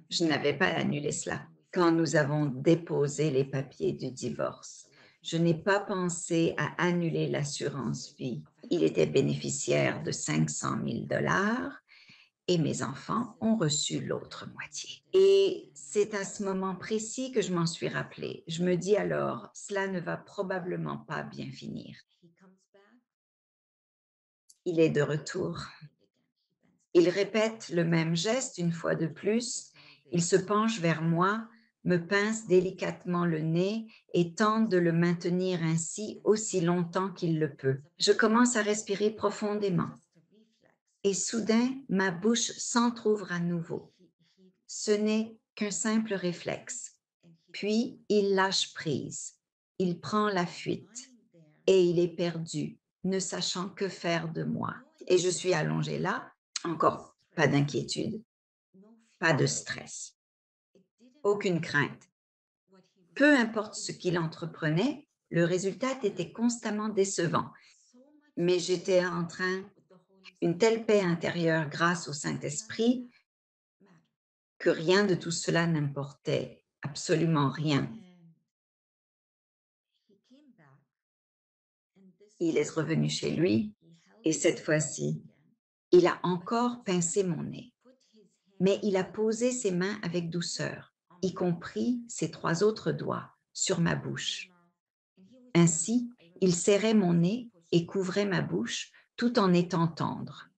Je n'avais pas annulé cela quand nous avons déposé les papiers du divorce. Je n'ai pas pensé à annuler l'assurance vie. Il était bénéficiaire de 500 000 dollars et mes enfants ont reçu l'autre moitié. Et c'est à ce moment précis que je m'en suis rappelée. Je me dis alors, cela ne va probablement pas bien finir. Il est de retour. Il répète le même geste une fois de plus. Il se penche vers moi, me pince délicatement le nez et tente de le maintenir ainsi aussi longtemps qu'il le peut. Je commence à respirer profondément et soudain, ma bouche s'entr'ouvre à nouveau. Ce n'est qu'un simple réflexe. Puis, il lâche prise. Il prend la fuite et il est perdu, ne sachant que faire de moi. Et je suis allongée là, encore pas d'inquiétude, pas de stress, aucune crainte. Peu importe ce qu'il entreprenait, le résultat était constamment décevant. Mais j'étais en train, une telle paix intérieure grâce au Saint-Esprit, que rien de tout cela n'importait, absolument rien. Il est revenu chez lui et cette fois-ci, il a encore pincé mon nez, mais il a posé ses mains avec douceur, y compris ses 3 autres doigts, sur ma bouche. Ainsi, il serrait mon nez et couvrait ma bouche tout en étant tendre.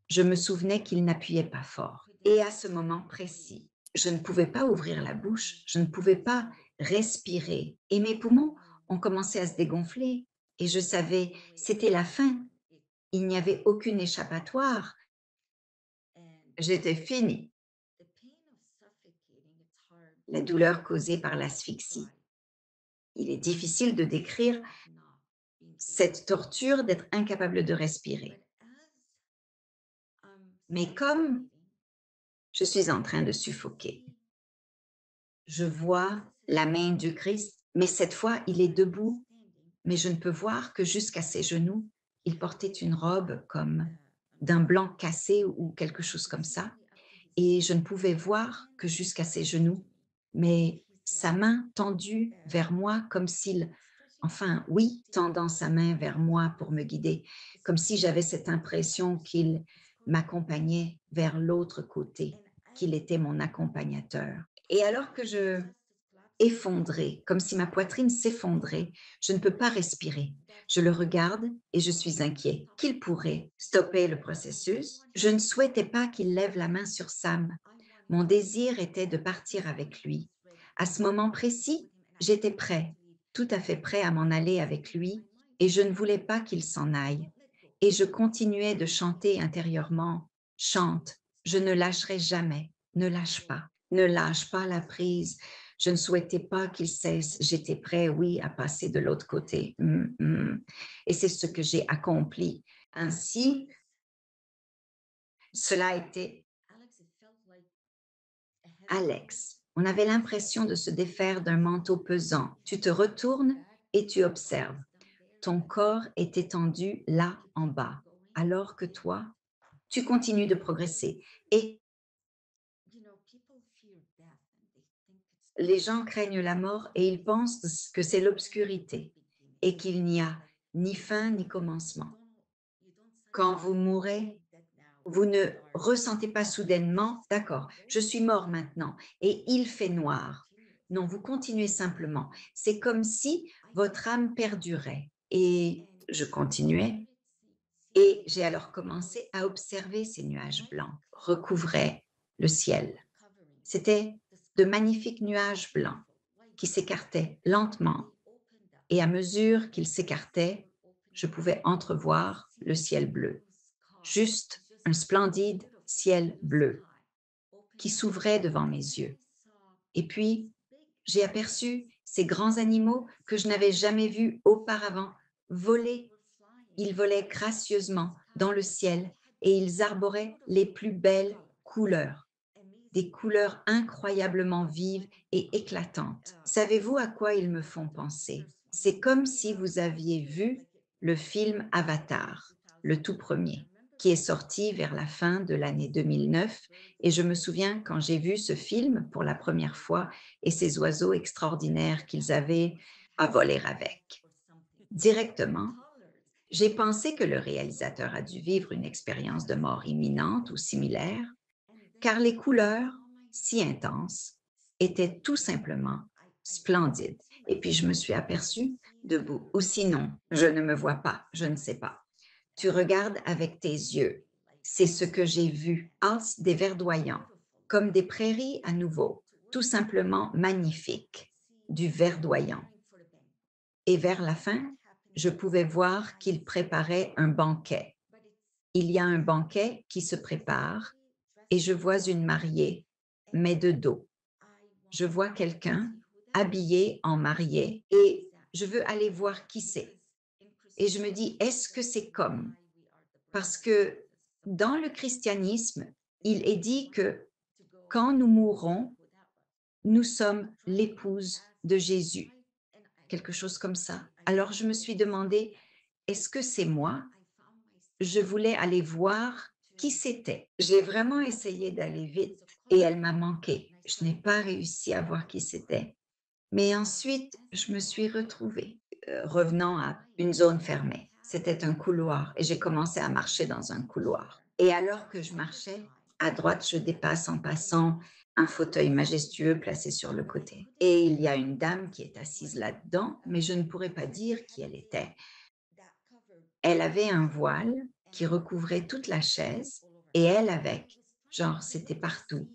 Je me souvenais qu'il n'appuyait pas fort. Et à ce moment précis, je ne pouvais pas ouvrir la bouche, je ne pouvais pas respirer. Et mes poumons ont commencé à se dégonfler. Et je savais, c'était la fin. Il n'y avait aucune échappatoire. J'étais finie. La douleur causée par l'asphyxie. Il est difficile de décrire cette torture d'être incapable de respirer. Mais comme je suis en train de suffoquer, je vois la main du Christ, mais cette fois, il est debout, mais je ne peux voir que jusqu'à ses genoux. Il portait une robe comme d'un blanc cassé ou quelque chose comme ça, et je ne pouvais voir que jusqu'à ses genoux, mais sa main tendue vers moi comme s'il, enfin oui, tendant sa main vers moi pour me guider, comme si j'avais cette impression qu'il m'accompagnait vers l'autre côté, qu'il était mon accompagnateur. Et alors que je effondrée, comme si ma poitrine s'effondrait. Je ne peux pas respirer. Je le regarde et je suis inquiet. Qu'il pourrait stopper le processus. Je ne souhaitais pas qu'il lève la main sur Sam. Mon désir était de partir avec lui. À ce moment précis, j'étais prêt, tout à fait prêt à m'en aller avec lui et je ne voulais pas qu'il s'en aille. Et je continuais de chanter intérieurement, chante, je ne lâcherai jamais, ne lâche pas la prise, je ne souhaitais pas qu'il cesse. J'étais prêt, oui, à passer de l'autre côté. Et c'est ce que j'ai accompli. Ainsi, cela a été Alex. On avait l'impression de se défaire d'un manteau pesant. Tu te retournes et tu observes. Ton corps est étendu là en bas, alors que toi, tu continues de progresser. Et les gens craignent la mort et ils pensent que c'est l'obscurité et qu'il n'y a ni fin ni commencement. Quand vous mourrez, vous ne ressentez pas soudainement, d'accord, je suis mort maintenant et il fait noir. Non, vous continuez simplement. C'est comme si votre âme perdurait. Et je continuais et j'ai alors commencé à observer ces nuages blancs recouvraient le ciel. C'était de magnifiques nuages blancs qui s'écartaient lentement et à mesure qu'ils s'écartaient, je pouvais entrevoir le ciel bleu. Juste un splendide ciel bleu qui s'ouvrait devant mes yeux. Et puis, j'ai aperçu ces grands animaux que je n'avais jamais vus auparavant voler. Ils volaient gracieusement dans le ciel et ils arboraient les plus belles couleurs, des couleurs incroyablement vives et éclatantes. Savez-vous à quoi ils me font penser? C'est comme si vous aviez vu le film Avatar, le tout premier, qui est sorti vers la fin de l'année 2009. Et je me souviens quand j'ai vu ce film pour la première fois et ces oiseaux extraordinaires qu'ils avaient à voler avec. Directement, j'ai pensé que le réalisateur a dû vivre une expérience de mort imminente ou similaire, car les couleurs, si intenses, étaient tout simplement splendides. Et puis je me suis aperçue debout. Ou sinon, je ne me vois pas, je ne sais pas. Tu regardes avec tes yeux. C'est ce que j'ai vu, as des verdoyants, comme des prairies à nouveau, tout simplement magnifiques, du verdoyant. Et vers la fin, je pouvais voir qu'il préparait un banquet. Il y a un banquet qui se prépare et je vois une mariée, mais de dos. Je vois quelqu'un habillé en mariée et je veux aller voir qui c'est. Et je me dis, est-ce que c'est comme? Parce que dans le christianisme, il est dit que quand nous mourrons, nous sommes l'épouse de Jésus, quelque chose comme ça. Alors je me suis demandé, est-ce que c'est moi? Je voulais aller voir qui c'était. J'ai vraiment essayé d'aller vite et elle m'a manqué. Je n'ai pas réussi à voir qui c'était. Mais ensuite, je me suis retrouvée, revenant à une zone fermée. C'était un couloir et j'ai commencé à marcher dans un couloir. Et alors que je marchais, à droite, je dépasse en passant un fauteuil majestueux placé sur le côté. Et il y a une dame qui est assise là-dedans, mais je ne pourrais pas dire qui elle était. Elle avait un voile qui recouvrait toute la chaise et elle avec. Genre, c'était partout.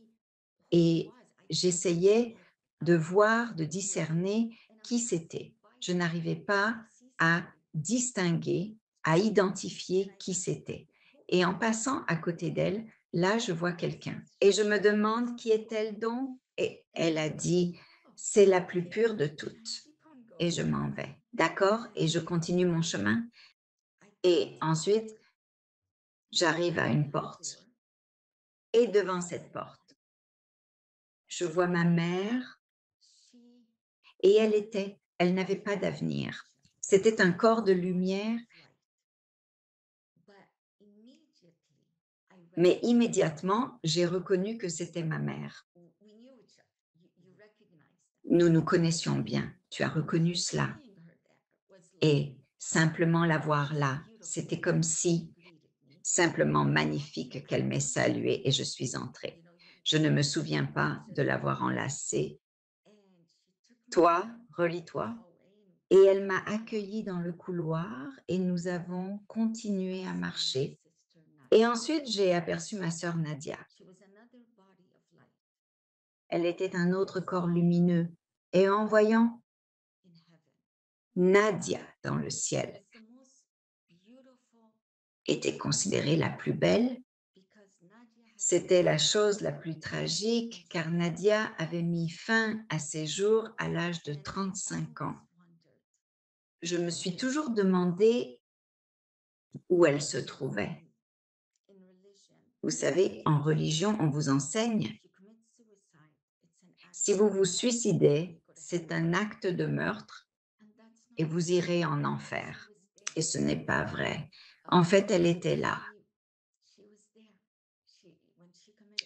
Et j'essayais de voir, de discerner qui c'était. Je n'arrivais pas à distinguer, à identifier qui c'était. Et en passant à côté d'elle, là, je vois quelqu'un. Et je me demande qui est-elle donc? Et elle a dit, c'est la plus pure de toutes. Et je m'en vais. D'accord? Et je continue mon chemin. Et ensuite, j'arrive à une porte. Et devant cette porte, je vois ma mère et elle n'avait pas d'avenir. C'était un corps de lumière, mais immédiatement, j'ai reconnu que c'était ma mère. Nous nous connaissions bien. Tu as reconnu cela. Et simplement la voir là, c'était comme si, simplement magnifique qu'elle m'ait saluée et je suis entrée. Je ne me souviens pas de l'avoir enlacée. Toi, relis-toi. Et elle m'a accueillie dans le couloir et nous avons continué à marcher. Et ensuite, j'ai aperçu ma sœur Nadia. Elle était un autre corps lumineux. Et en voyant Nadia dans le ciel, était considérée la plus belle. C'était la chose la plus tragique car Nadia avait mis fin à ses jours à l'âge de 35 ans. Je me suis toujours demandé où elle se trouvait. Vous savez, en religion, on vous enseigne, si vous vous suicidez, c'est un acte de meurtre et vous irez en enfer. Et ce n'est pas vrai. En fait, elle était là.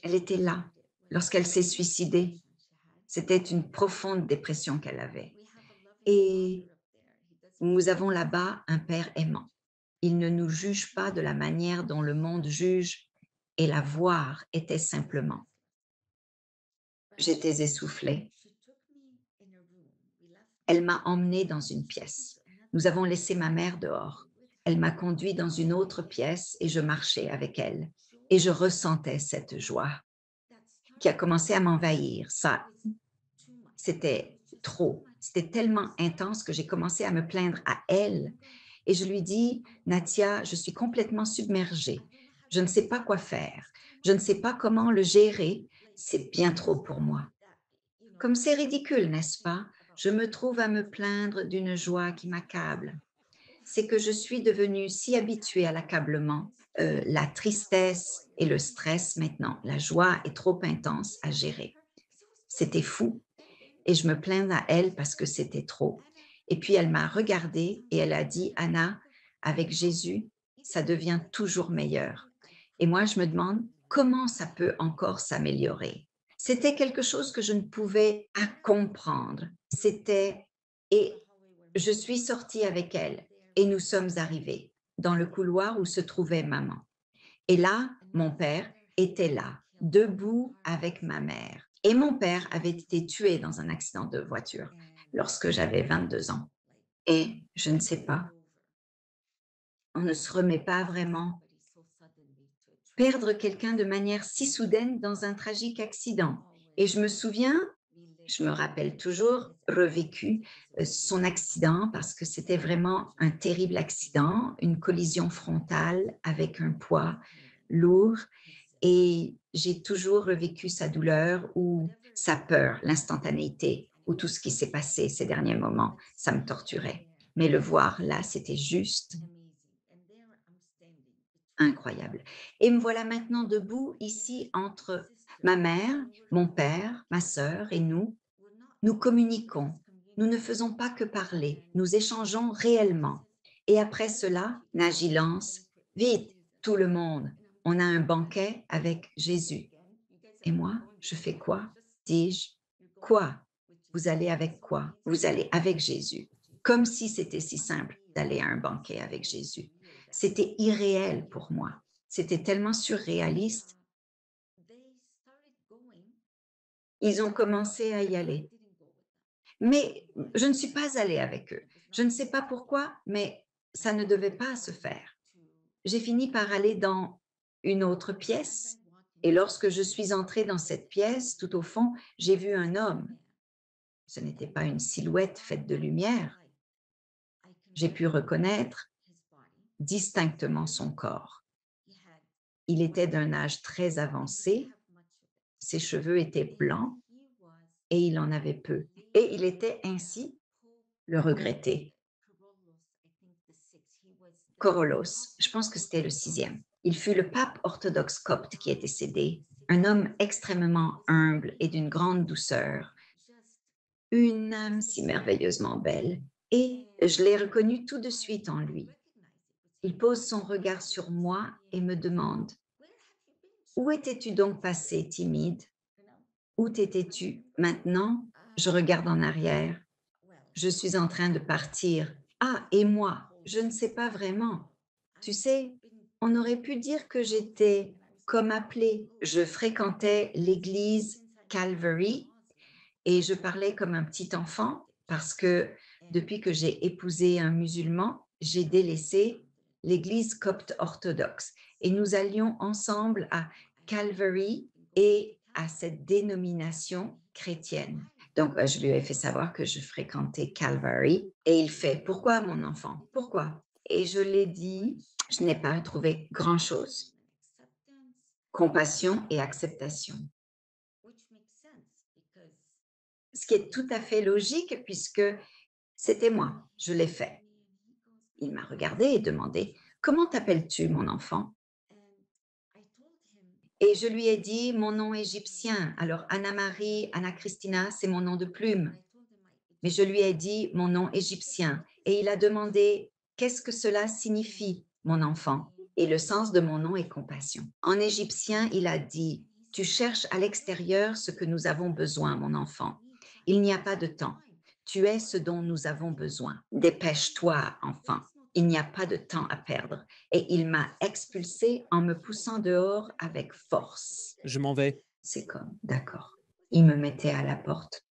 Elle était là lorsqu'elle s'est suicidée. C'était une profonde dépression qu'elle avait. Et nous avons là-bas un Père aimant. Il ne nous juge pas de la manière dont le monde juge et la voir était simplement. J'étais essoufflée. Elle m'a emmenée dans une pièce. Nous avons laissé ma mère dehors. Elle m'a conduit dans une autre pièce et je marchais avec elle. Et je ressentais cette joie qui a commencé à m'envahir. Ça, c'était trop. C'était tellement intense que j'ai commencé à me plaindre à elle. Et je lui dis, Natia, je suis complètement submergée. Je ne sais pas quoi faire. Je ne sais pas comment le gérer. C'est bien trop pour moi. Comme c'est ridicule, n'est-ce pas? Je me trouve à me plaindre d'une joie qui m'accable. C'est que je suis devenue si habituée à l'accablement, la tristesse et le stress maintenant. La joie est trop intense à gérer. C'était fou et je me plains à elle parce que c'était trop. Et puis elle m'a regardée et elle a dit, Anna, avec Jésus, ça devient toujours meilleur. Et moi, je me demande comment ça peut encore s'améliorer. C'était quelque chose que je ne pouvais pas comprendre. C'était, et je suis sortie avec elle et nous sommes arrivés dans le couloir où se trouvait maman. Et là, mon père était là, debout avec ma mère. Et mon père avait été tué dans un accident de voiture lorsque j'avais 22 ans. Et je ne sais pas, on ne se remet pas vraiment. Perdre quelqu'un de manière si soudaine dans un tragique accident. Et je me souviens, je me rappelle toujours, revécu son accident parce que c'était vraiment un terrible accident, une collision frontale avec un poids lourd. Et j'ai toujours revécu sa douleur ou sa peur, l'instantanéité, ou tout ce qui s'est passé ces derniers moments. Ça me torturait. Mais le voir là, c'était juste incroyable. Et me voilà maintenant debout ici entre ma mère, mon père, ma sœur et nous. Nous communiquons. Nous ne faisons pas que parler. Nous échangeons réellement. Et après cela, Naji lance, vite, tout le monde, on a un banquet avec Jésus. Et moi, Je fais quoi? Dis-je. Quoi? Vous allez avec quoi? Vous allez avec Jésus. Comme si c'était si simple d'aller à un banquet avec Jésus. C'était irréel pour moi. C'était tellement surréaliste. Ils ont commencé à y aller. Mais je ne suis pas allée avec eux. Je ne sais pas pourquoi, mais ça ne devait pas se faire. J'ai fini par aller dans une autre pièce et lorsque je suis entrée dans cette pièce, tout au fond, j'ai vu un homme. Ce n'était pas une silhouette faite de lumière. J'ai pu reconnaître distinctement son corps. Il était d'un âge très avancé, ses cheveux étaient blancs et il en avait peu. Et il était ainsi le regretté. Corolos, je pense que c'était le sixième. Il fut le pape orthodoxe copte qui est décédé, un homme extrêmement humble et d'une grande douceur, une âme si merveilleusement belle, et je l'ai reconnu tout de suite en lui. Il pose son regard sur moi et me demande: où étais-tu donc passé, timide? Où t'étais-tu? Maintenant, je regarde en arrière. Je suis en train de partir. Ah, et moi, je ne sais pas vraiment. Tu sais, on aurait pu dire que j'étais comme appelée. Je fréquentais l'église Calvary et je parlais comme un petit enfant parce que depuis que j'ai épousé un musulman, j'ai délaissé l'église copte orthodoxe et nous allions ensemble à Calvary et à cette dénomination chrétienne. Donc, je lui ai fait savoir que je fréquentais Calvary et il fait: «Pourquoi mon enfant? Pourquoi?» Et je l'ai dit: «Je n'ai pas trouvé grand-chose. Compassion et acceptation». Ce qui est tout à fait logique puisque c'était moi, je l'ai fait. Il m'a regardé et demandé: «Comment t'appelles-tu, mon enfant?» Et je lui ai dit mon nom égyptien. Alors Anna Marie, Anna Christina, c'est mon nom de plume. Mais je lui ai dit mon nom égyptien et il a demandé: «Qu'est-ce que cela signifie, mon enfant?» Et le sens de mon nom est compassion. En égyptien, il a dit: «Tu cherches à l'extérieur ce que nous avons besoin, mon enfant. Il n'y a pas de temps. Tu es ce dont nous avons besoin. Dépêche-toi, enfant. Il n'y a pas de temps à perdre.» Et il m'a expulsée en me poussant dehors avec force. Je m'en vais. C'est comme, d'accord. Il me mettait à la porte.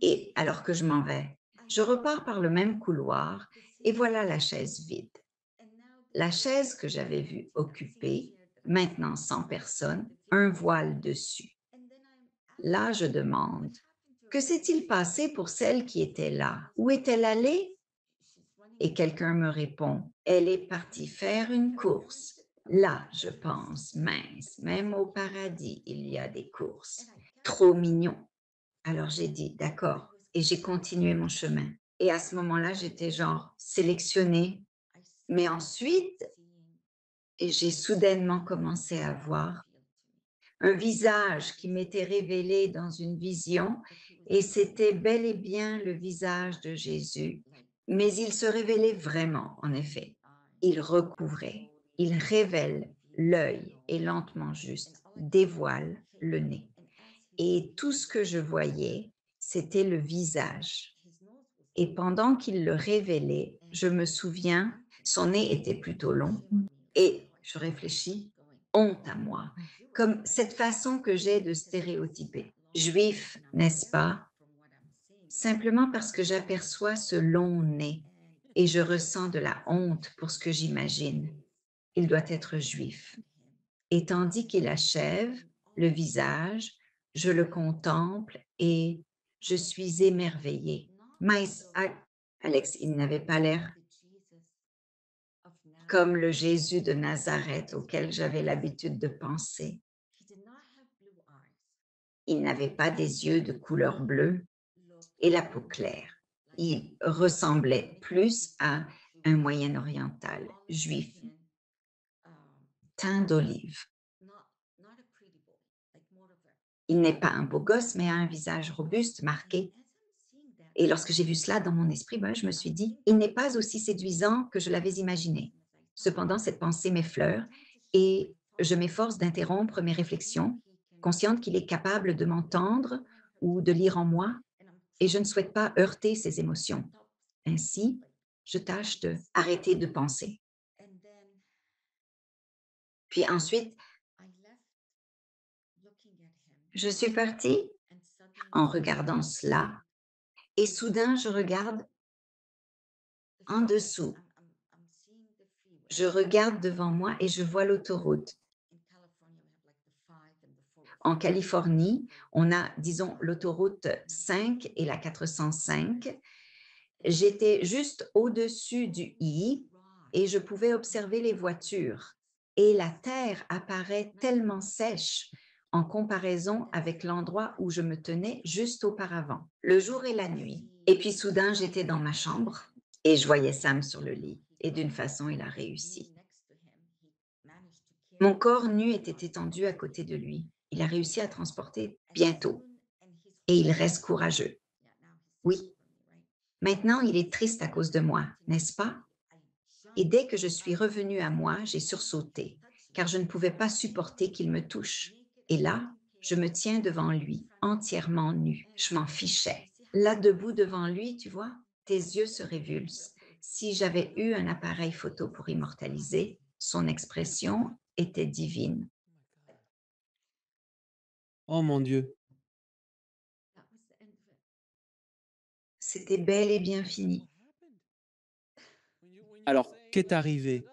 Et alors que je m'en vais, je repars par le même couloir et voilà la chaise vide. La chaise que j'avais vue occupée, maintenant sans personne, un voile dessus. Là, je demande: que s'est-il passé pour celle qui était là? Où est-elle allée? Et quelqu'un me répond: elle est partie faire une course. Là, je pense: mince, même au paradis, il y a des courses. Trop mignon. Alors j'ai dit: «D'accord» et j'ai continué mon chemin et à ce moment-là, j'étais genre sélectionnée, mais ensuite et j'ai soudainement commencé à voir un visage qui m'était révélé dans une vision et c'était bel et bien le visage de Jésus, mais il se révélait vraiment, en effet. Il recouvrait, il révèle l'œil et lentement juste dévoile le nez. Et tout ce que je voyais, c'était le visage. Et pendant qu'il le révélait, je me souviens, son nez était plutôt long et je réfléchis, honte à moi, comme cette façon que j'ai de stéréotyper. Juif, n'est-ce pas? Simplement parce que j'aperçois ce long nez et je ressens de la honte pour ce que j'imagine. Il doit être juif. Et tandis qu'il achève, le visage, je le contemple et je suis émerveillée. Mais Alex, il n'avait pas l'air comme le Jésus de Nazareth auquel j'avais l'habitude de penser. Il n'avait pas des yeux de couleur bleue et la peau claire. Il ressemblait plus à un Moyen-Oriental juif, teint d'olive. Il n'est pas un beau gosse, mais a un visage robuste, marqué. Et lorsque j'ai vu cela dans mon esprit, ben, je me suis dit: «Il n'est pas aussi séduisant que je l'avais imaginé». Cependant, cette pensée m'effleure et je m'efforce d'interrompre mes réflexions consciente qu'il est capable de m'entendre ou de lire en moi et je ne souhaite pas heurter ses émotions. Ainsi, je tâche de arrêter de penser. Puis ensuite, je suis partie en regardant cela et soudain, je regarde en dessous. Je regarde devant moi et je vois l'autoroute. En Californie, on a, disons, l'autoroute 5 et la 405. J'étais juste au-dessus du I et je pouvais observer les voitures. Et la terre apparaît tellement sèche en comparaison avec l'endroit où je me tenais juste auparavant, le jour et la nuit. Et puis soudain, j'étais dans ma chambre et je voyais Sam sur le lit. Et d'une façon, il a réussi. Mon corps nu était étendu à côté de lui. Il a réussi à transporter bientôt. Et il reste courageux. Oui, maintenant il est triste à cause de moi, n'est-ce pas? Et dès que je suis revenue à moi, j'ai sursauté, car je ne pouvais pas supporter qu'il me touche. Et là, je me tiens devant lui, entièrement nue. Je m'en fichais. Là, debout devant lui, tu vois, tes yeux se révulsent. Si j'avais eu un appareil photo pour immortaliser, son expression était divine. Oh mon Dieu. C'était bel et bien fini. Alors, qu'est arrivé?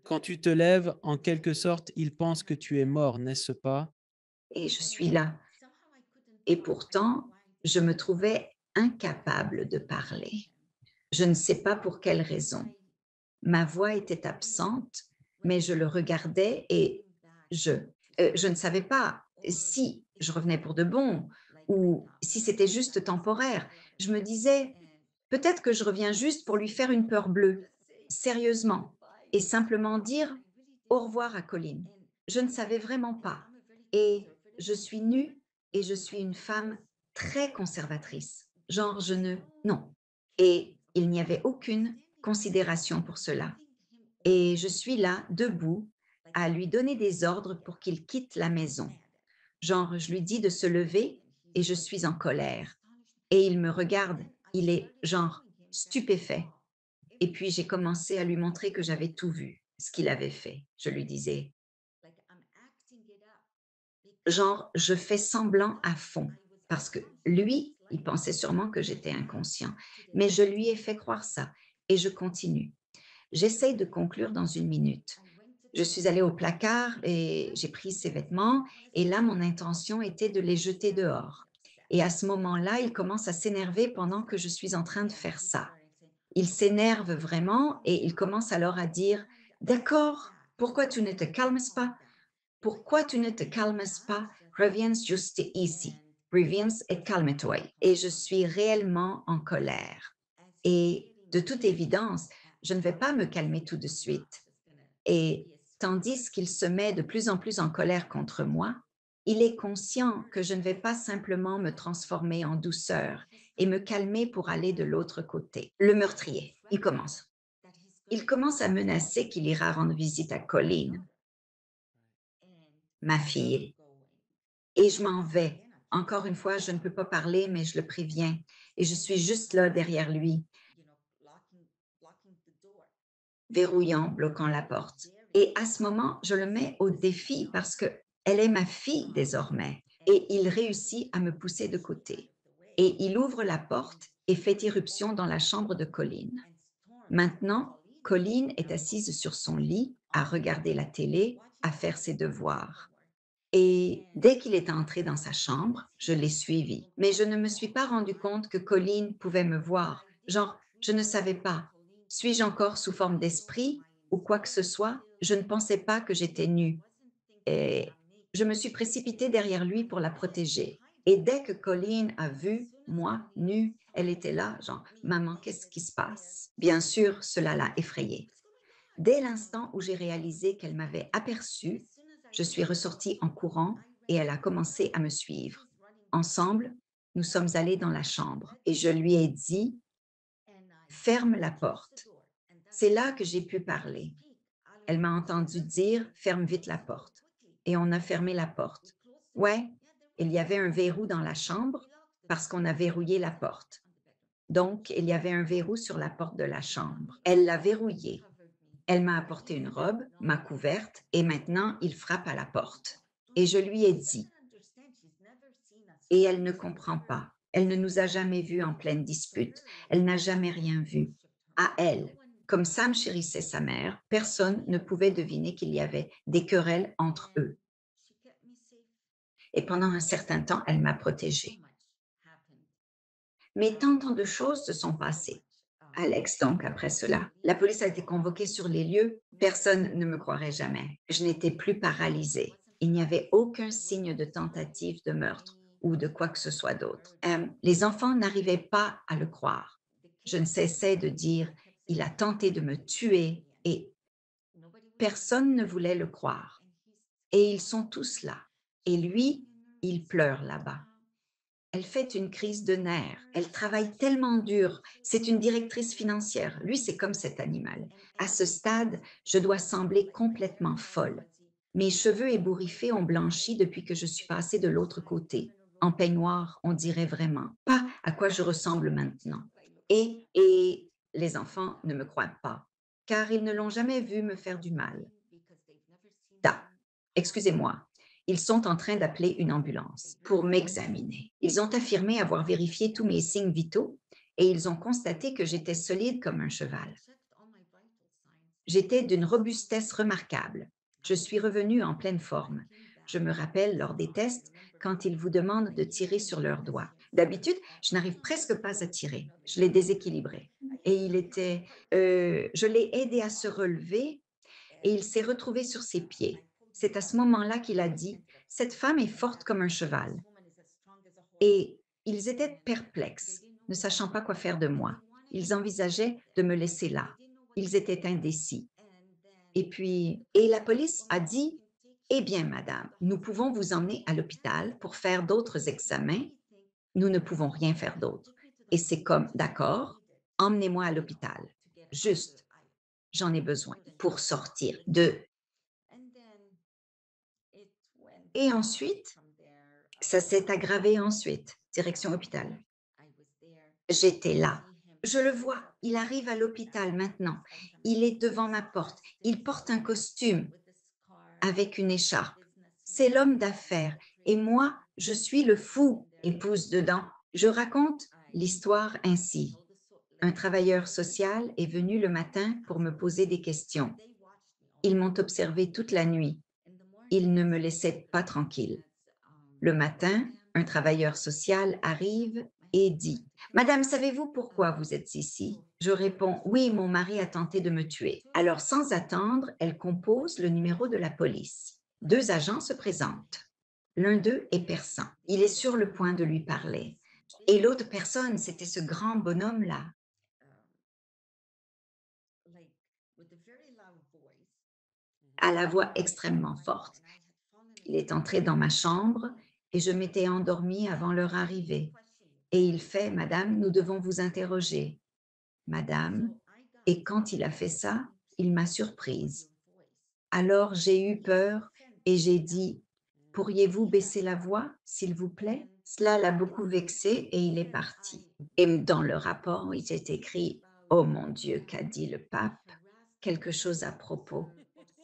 Quand tu te lèves, en quelque sorte, il pense que tu es mort, n'est-ce pas? Et je suis là. Et pourtant, je me trouvais incapable de parler. Je ne sais pas pour quelle raison. Ma voix était absente, mais je le regardais et je, je ne savais pas si je revenais pour de bon ou si c'était juste temporaire. Je me disais, peut-être que je reviens juste pour lui faire une peur bleue, sérieusement, et simplement dire au revoir à Colline. Je ne savais vraiment pas. Et je suis nue et je suis une femme très conservatrice. Genre, je ne... Non. Et il n'y avait aucune considération pour cela. Et je suis là, debout, à lui donner des ordres pour qu'il quitte la maison. Genre, je lui dis de se lever et je suis en colère. Et il me regarde, il est genre stupéfait. Et puis j'ai commencé à lui montrer que j'avais tout vu, ce qu'il avait fait. Je lui disais, genre, je fais semblant à fond, parce que lui, il pensait sûrement que j'étais inconscient, mais je lui ai fait croire ça et je continue. J'essaye de conclure dans une minute. Je suis allée au placard et j'ai pris ses vêtements et là, mon intention était de les jeter dehors. Et à ce moment-là, il commence à s'énerver pendant que je suis en train de faire ça. Il s'énerve vraiment et il commence alors à dire: «D'accord, pourquoi tu ne te calmes pas? Pourquoi tu ne te calmes pas? Reviens juste ici. Reviens et calme-toi.» Et je suis réellement en colère. Et de toute évidence, je ne vais pas me calmer tout de suite. Et tandis qu'il se met de plus en plus en colère contre moi, il est conscient que je ne vais pas simplement me transformer en douceur et me calmer pour aller de l'autre côté. Le meurtrier, il commence. Il commence à menacer qu'il ira rendre visite à Colleen, ma fille, et je m'en vais. Encore une fois, je ne peux pas parler, mais je le préviens. Et je suis juste là derrière lui, verrouillant, bloquant la porte. Et à ce moment, je le mets au défi parce que elle est ma fille désormais. Et il réussit à me pousser de côté. Et il ouvre la porte et fait irruption dans la chambre de Colline. Maintenant, Colline est assise sur son lit à regarder la télé, à faire ses devoirs. Et dès qu'il est entré dans sa chambre, je l'ai suivi. Mais je ne me suis pas rendu compte que Colline pouvait me voir. Genre, je ne savais pas. Suis-je encore sous forme d'esprit ou quoi que ce soit? Je ne pensais pas que j'étais nue. Et je me suis précipitée derrière lui pour la protéger. Et dès que Colline a vu moi nue, elle était là, genre, maman, qu'est-ce qui se passe? Bien sûr, cela l'a effrayée. Dès l'instant où j'ai réalisé qu'elle m'avait aperçue, je suis ressortie en courant et elle a commencé à me suivre. Ensemble, nous sommes allés dans la chambre et je lui ai dit: «Ferme la porte.» C'est là que j'ai pu parler. Elle m'a entendu dire: «Ferme vite la porte.» Et on a fermé la porte. Ouais, il y avait un verrou dans la chambre parce qu'on a verrouillé la porte. Donc, il y avait un verrou sur la porte de la chambre. Elle l'a verrouillé. Elle m'a apporté une robe, m'a couverte et maintenant il frappe à la porte. Et je lui ai dit, et elle ne comprend pas. Elle ne nous a jamais vus en pleine dispute. Elle n'a jamais rien vu. À elle, comme Sam chérissait sa mère, personne ne pouvait deviner qu'il y avait des querelles entre eux. Et pendant un certain temps, elle m'a protégée. Mais tant de choses se sont passées. Alex, donc, après cela. La police a été convoquée sur les lieux. Personne ne me croirait jamais. Je n'étais plus paralysée. Il n'y avait aucun signe de tentative de meurtre ou de quoi que ce soit d'autre. Les enfants n'arrivaient pas à le croire. Je ne cessais de dire, il a tenté de me tuer et personne ne voulait le croire. Et ils sont tous là. Et lui, il pleure là-bas. Elle fait une crise de nerfs. Elle travaille tellement dur. C'est une directrice financière. Lui, c'est comme cet animal. À ce stade, je dois sembler complètement folle. Mes cheveux ébouriffés ont blanchi depuis que je suis passée de l'autre côté. En peignoir, on dirait vraiment. Pas à quoi je ressemble maintenant. Et les enfants ne me croient pas, car ils ne l'ont jamais vu me faire du mal. Da. Excusez-moi, ils sont en train d'appeler une ambulance pour m'examiner. Ils ont affirmé avoir vérifié tous mes signes vitaux et ils ont constaté que j'étais solide comme un cheval. J'étais d'une robustesse remarquable. Je suis revenue en pleine forme. Je me rappelle lors des tests quand ils vous demandent de tirer sur leurs doigts. D'habitude, je n'arrive presque pas à tirer. Je l'ai déséquilibré. Et je l'ai aidé à se relever et il s'est retrouvé sur ses pieds. C'est à ce moment-là qu'il a dit, cette femme est forte comme un cheval. Et ils étaient perplexes, ne sachant pas quoi faire de moi. Ils envisageaient de me laisser là. Ils étaient indécis. Et la police a dit, eh bien, madame, nous pouvons vous emmener à l'hôpital pour faire d'autres examens. Nous ne pouvons rien faire d'autre. Et c'est comme, d'accord, emmenez-moi à l'hôpital. Juste, j'en ai besoin pour sortir de. Et ensuite, ça s'est aggravé ensuite, direction hôpital. J'étais là. Je le vois, il arrive à l'hôpital maintenant. Il est devant ma porte. Il porte un costume avec une écharpe. C'est l'homme d'affaires. Et moi, je suis le fou, épouse dedans. Je raconte l'histoire ainsi. Un travailleur social est venu le matin pour me poser des questions. Ils m'ont observé toute la nuit. Ils ne me laissaient pas tranquille. Le matin, un travailleur social arrive et dit, Madame, savez-vous pourquoi vous êtes ici? Je réponds, oui, mon mari a tenté de me tuer. Alors, sans attendre, elle compose le numéro de la police. Deux agents se présentent. L'un d'eux est persan. Il est sur le point de lui parler. Et l'autre personne, c'était ce grand bonhomme-là, à la voix extrêmement forte. Il est entré dans ma chambre et je m'étais endormie avant leur arrivée. Et il fait, Madame, nous devons vous interroger. Madame, et quand il a fait ça, il m'a surprise. Alors j'ai eu peur et j'ai dit, pourriez-vous baisser la voix, s'il vous plaît? Cela l'a beaucoup vexé et il est parti. Et dans le rapport, il est écrit, oh mon Dieu, qu'a dit le pape? Quelque chose à propos.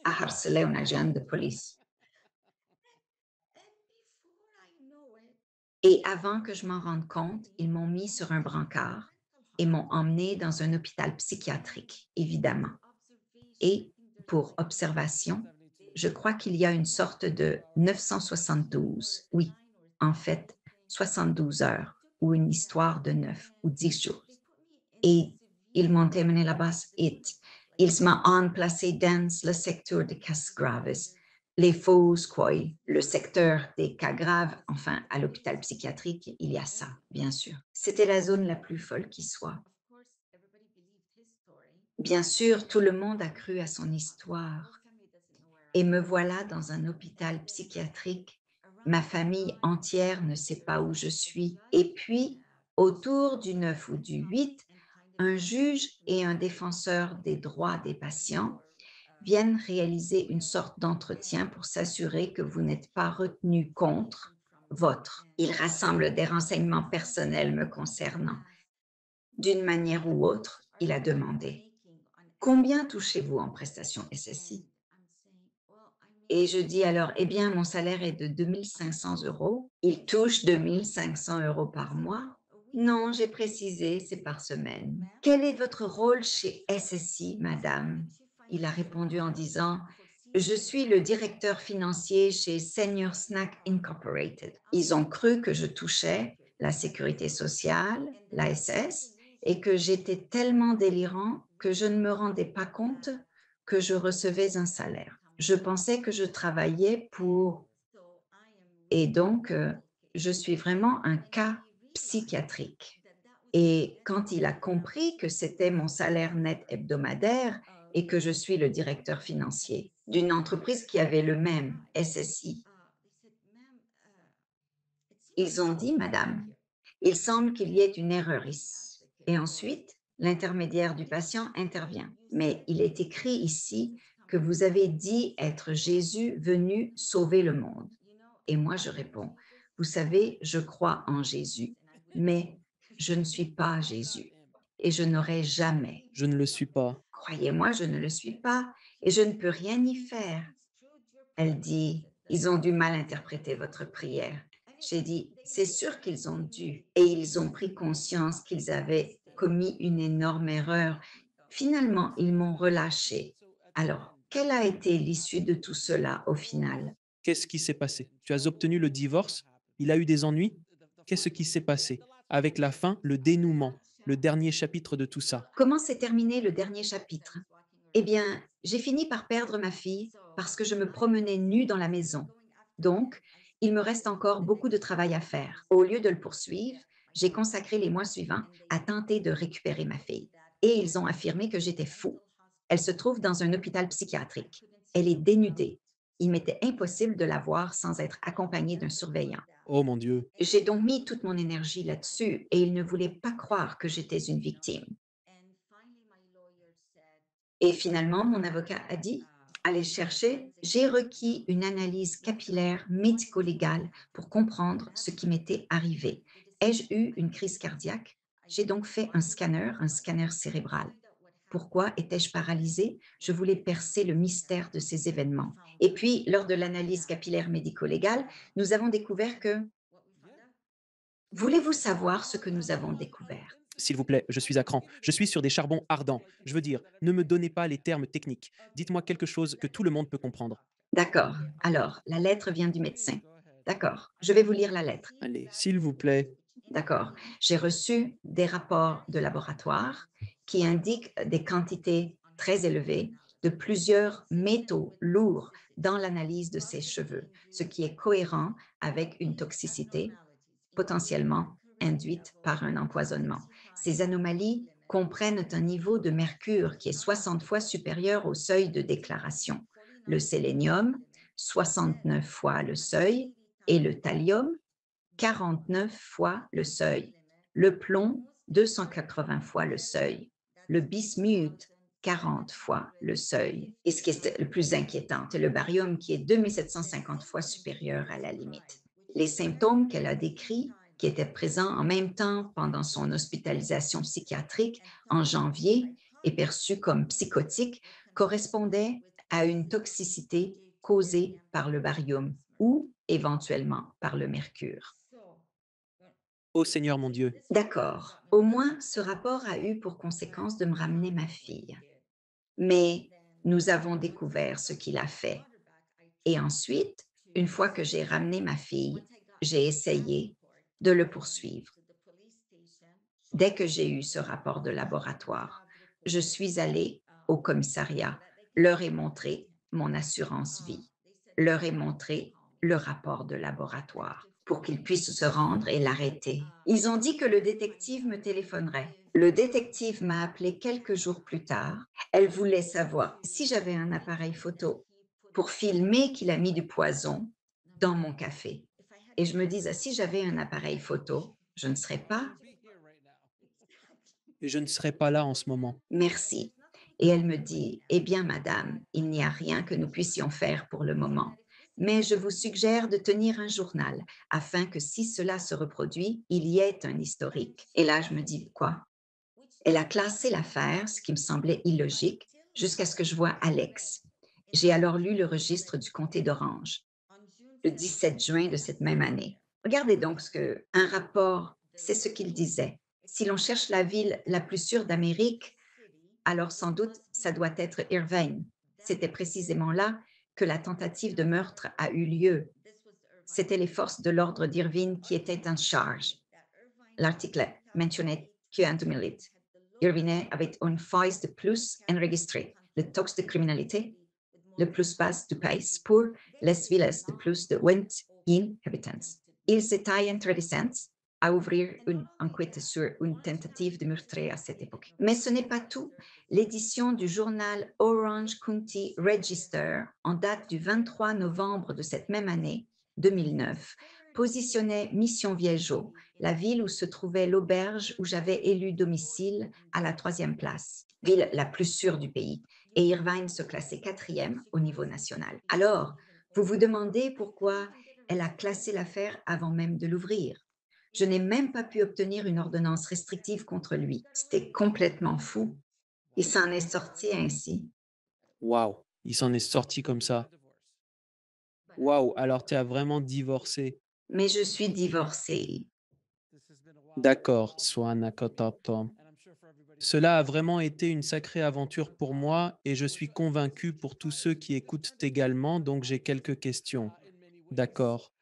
A harcelé un agent de police. Et avant que je m'en rende compte, ils m'ont mis sur un brancard et m'ont emmené dans un hôpital psychiatrique, évidemment. Et pour observation, je crois qu'il y a une sorte de 972, oui, en fait, 72 heures ou une histoire de 9 ou 10 jours. Et ils m'ont emmené là-bas et ils m'ont placé dans le secteur des cas graves, les fausses quoi, le secteur des cas graves, enfin, à l'hôpital psychiatrique, il y a ça, bien sûr. C'était la zone la plus folle qui soit. Bien sûr, tout le monde a cru à son histoire. Et me voilà dans un hôpital psychiatrique. Ma famille entière ne sait pas où je suis. Et puis, autour du 9 ou du 8, un juge et un défenseur des droits des patients viennent réaliser une sorte d'entretien pour s'assurer que vous n'êtes pas retenu contre votre. Ils rassemblent des renseignements personnels me concernant. D'une manière ou autre, il a demandé: «Combien touchez-vous en prestations SSI?» Et je dis alors: «Eh bien, mon salaire est de 2 500 €». Il touche 2 500 € par mois? Non, j'ai précisé, c'est par semaine. Quel est votre rôle chez SSI, madame? Il a répondu en disant: je suis le directeur financier chez Senior Snack Incorporated. Ils ont cru que je touchais la sécurité sociale, l'ASS, et que j'étais tellement délirant que je ne me rendais pas compte que je recevais un salaire. Je pensais que je travaillais pour... Et donc, je suis vraiment un cas psychiatrique. Et quand il a compris que c'était mon salaire net hebdomadaire et que je suis le directeur financier d'une entreprise qui avait le même SSI, ils ont dit: «Madame, il semble qu'il y ait une erreur ici». Et ensuite, l'intermédiaire du patient intervient. «Mais il est écrit ici que vous avez dit être Jésus venu sauver le monde». Et moi, je réponds: «Vous savez, je crois en Jésus, mais je ne suis pas Jésus et je n'aurai jamais. Je ne le suis pas. Croyez-moi, je ne le suis pas et je ne peux rien y faire». Elle dit: «Ils ont dû mal interpréter votre prière». J'ai dit: «C'est sûr qu'ils ont dû, et ils ont pris conscience qu'ils avaient commis une énorme erreur. Finalement, ils m'ont relâché. Alors, quelle a été l'issue de tout cela au final?» Qu'est-ce qui s'est passé? Tu as obtenu le divorce? Il a eu des ennuis? Qu'est-ce qui s'est passé? Avec la fin, le dénouement, le dernier chapitre de tout ça. Comment s'est terminé le dernier chapitre? Eh bien, j'ai fini par perdre ma fille parce que je me promenais nue dans la maison. Donc, il me reste encore beaucoup de travail à faire. Au lieu de le poursuivre, j'ai consacré les mois suivants à tenter de récupérer ma fille. Et ils ont affirmé que j'étais fou. Elle se trouve dans un hôpital psychiatrique. Elle est dénudée. Il m'était impossible de la voir sans être accompagnée d'un surveillant. Oh mon Dieu! J'ai donc mis toute mon énergie là-dessus et ils ne voulaient pas croire que j'étais une victime. Et finalement, mon avocat a dit: «Allez chercher, j'ai requis une analyse capillaire médico-légale pour comprendre ce qui m'était arrivé. Ai-je eu une crise cardiaque?» J'ai donc fait un scanner cérébral. Pourquoi étais-je paralysée? Je voulais percer le mystère de ces événements. Et puis, lors de l'analyse capillaire médico-légale, nous avons découvert que... Voulez-vous savoir ce que nous avons découvert? S'il vous plaît, je suis à cran. Je suis sur des charbons ardents. Je veux dire, ne me donnez pas les termes techniques. Dites-moi quelque chose que tout le monde peut comprendre. D'accord. Alors, la lettre vient du médecin. D'accord. Je vais vous lire la lettre. Allez, s'il vous plaît. D'accord. J'ai reçu des rapports de laboratoire qui indiquent des quantités très élevées de plusieurs métaux lourds dans l'analyse de ses cheveux, ce qui est cohérent avec une toxicité potentiellement induite par un empoisonnement. Ces anomalies comprennent un niveau de mercure qui est 60 fois supérieur au seuil de déclaration. Le sélénium, 69 fois le seuil, et le thallium, 49 fois le seuil. Le plomb, 280 fois le seuil. Le bismuth, 40 fois le seuil. Et ce qui est le plus inquiétant, c'est le barium qui est 2750 fois supérieur à la limite. Les symptômes qu'elle a décrits, qui étaient présents en même temps pendant son hospitalisation psychiatrique en janvier et perçus comme psychotiques, correspondaient à une toxicité causée par le barium ou éventuellement par le mercure. Ô Seigneur mon Dieu, D'accord, au moins ce rapport a eu pour conséquence de me ramener ma fille. Mais nous avons découvert ce qu'il a fait. Et ensuite, une fois que j'ai ramené ma fille, j'ai essayé de le poursuivre. Dès que j'ai eu ce rapport de laboratoire, je suis allée au commissariat, leur ai montré mon assurance vie, leur ai montré le rapport de laboratoire pour qu'ils puissent se rendre et l'arrêter. Ils ont dit que le détective me téléphonerait. Le détective m'a appelé quelques jours plus tard. Elle voulait savoir si j'avais un appareil photo pour filmer qu'il a mis du poison dans mon café. Et je me disais, si j'avais un appareil photo, je ne serais pas... je ne serai pas là en ce moment. Merci. Et elle me dit, eh bien, madame, il n'y a rien que nous puissions faire pour le moment. Mais je vous suggère de tenir un journal afin que si cela se reproduit, il y ait un historique. Et là, je me dis, quoi? Elle a classé l'affaire, ce qui me semblait illogique, jusqu'à ce que je vois Alex. J'ai alors lu le registre du comté d'Orange, le 17 juin de cette même année. Regardez donc ce que un rapport, c'est ce qu'il disait. Si l'on cherche la ville la plus sûre d'Amérique, alors sans doute ça doit être Irvine. C'était précisément là que la tentative de meurtre a eu lieu. C'étaient les forces de l'ordre d'Irvine qui étaient en charge. L'article mentionnait Q1 Irvine avait une fois de plus enregistré le taux de criminalité le plus bas du pays pour les villes de plus de 20 000 habitants. Ils étaient réticents à ouvrir une enquête sur une tentative de meurtre à cette époque. Mais ce n'est pas tout. L'édition du journal Orange County Register, en date du 23 novembre de cette même année, 2009, positionnait Mission Viejo, la ville où se trouvait l'auberge où j'avais élu domicile, à la troisième place, ville la plus sûre du pays, et Irvine se classait quatrième au niveau national. Alors, vous vous demandez pourquoi elle a classé l'affaire avant même de l'ouvrir. Je n'ai même pas pu obtenir une ordonnance restrictive contre lui. C'était complètement fou. Il s'en est sorti ainsi. Waouh! Il s'en est sorti comme ça. Waouh! Alors tu as vraiment divorcé. Mais je suis divorcée. D'accord, Swanakotoptom. Cela a vraiment été une sacrée aventure pour moi et je suis convaincu pour tous ceux qui écoutent également, donc j'ai quelques questions. D'accord.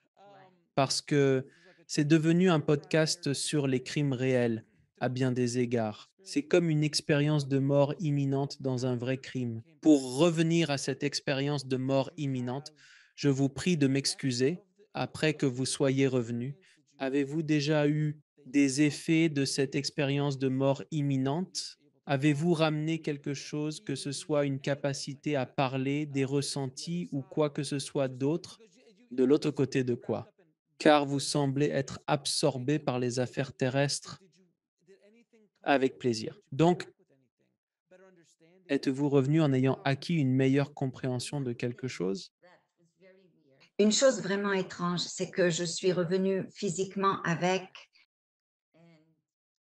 Parce que c'est devenu un podcast sur les crimes réels, à bien des égards. C'est comme une expérience de mort imminente dans un vrai crime. Pour revenir à cette expérience de mort imminente, je vous prie de m'excuser après que vous soyez revenu. Avez-vous déjà eu des effets de cette expérience de mort imminente? Avez-vous ramené quelque chose, que ce soit une capacité à parler, des ressentis ou quoi que ce soit d'autre, de l'autre côté de quoi? Car vous semblez être absorbé par les affaires terrestres. Avec plaisir. Donc, êtes-vous revenu en ayant acquis une meilleure compréhension de quelque chose? Une chose vraiment étrange, c'est que je suis revenue physiquement avec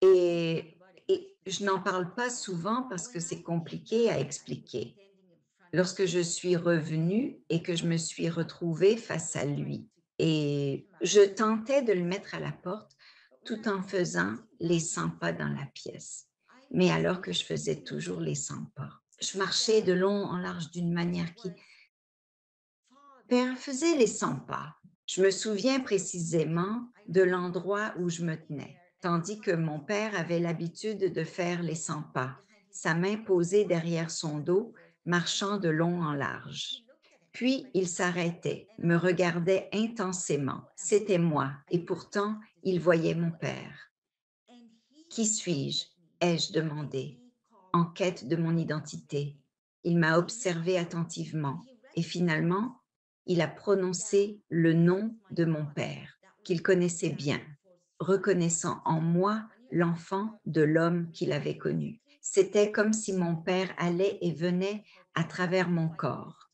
et, et je n'en parle pas souvent parce que c'est compliqué à expliquer. Lorsque je suis revenue et que je me suis retrouvée face à lui et je tentais de le mettre à la porte tout en faisant les 100 pas dans la pièce. Mais alors que je faisais toujours les 100 pas, je marchais de long en large d'une manière qui faisait les 100 pas. Je me souviens précisément de l'endroit où je me tenais, tandis que mon père avait l'habitude de faire les 100 pas, sa main posée derrière son dos, marchant de long en large. Puis il s'arrêtait, me regardait intensément. C'était moi, et pourtant il voyait mon père. Qui suis-je? Ai-je demandé, en quête de mon identité. Il m'a observé attentivement et finalement, il a prononcé le nom de mon père, qu'il connaissait bien, reconnaissant en moi l'enfant de l'homme qu'il avait connu. C'était comme si mon père allait et venait à travers mon corps.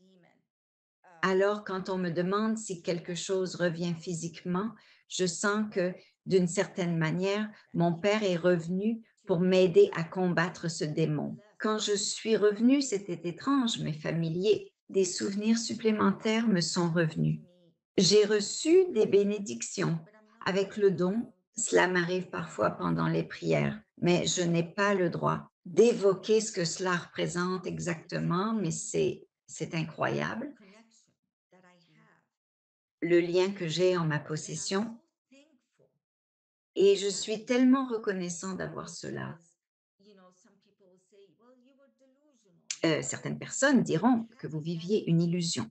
Alors, quand on me demande si quelque chose revient physiquement, je sens que, d'une certaine manière, mon père est revenu pour m'aider à combattre ce démon. Quand je suis revenue, c'était étrange, mais familier. Des souvenirs supplémentaires me sont revenus. J'ai reçu des bénédictions. Avec le don, cela m'arrive parfois pendant les prières, mais je n'ai pas le droit d'évoquer ce que cela représente exactement, mais c'est incroyable le lien que j'ai en ma possession et je suis tellement reconnaissant d'avoir cela. Certaines personnes diront que vous viviez une illusion,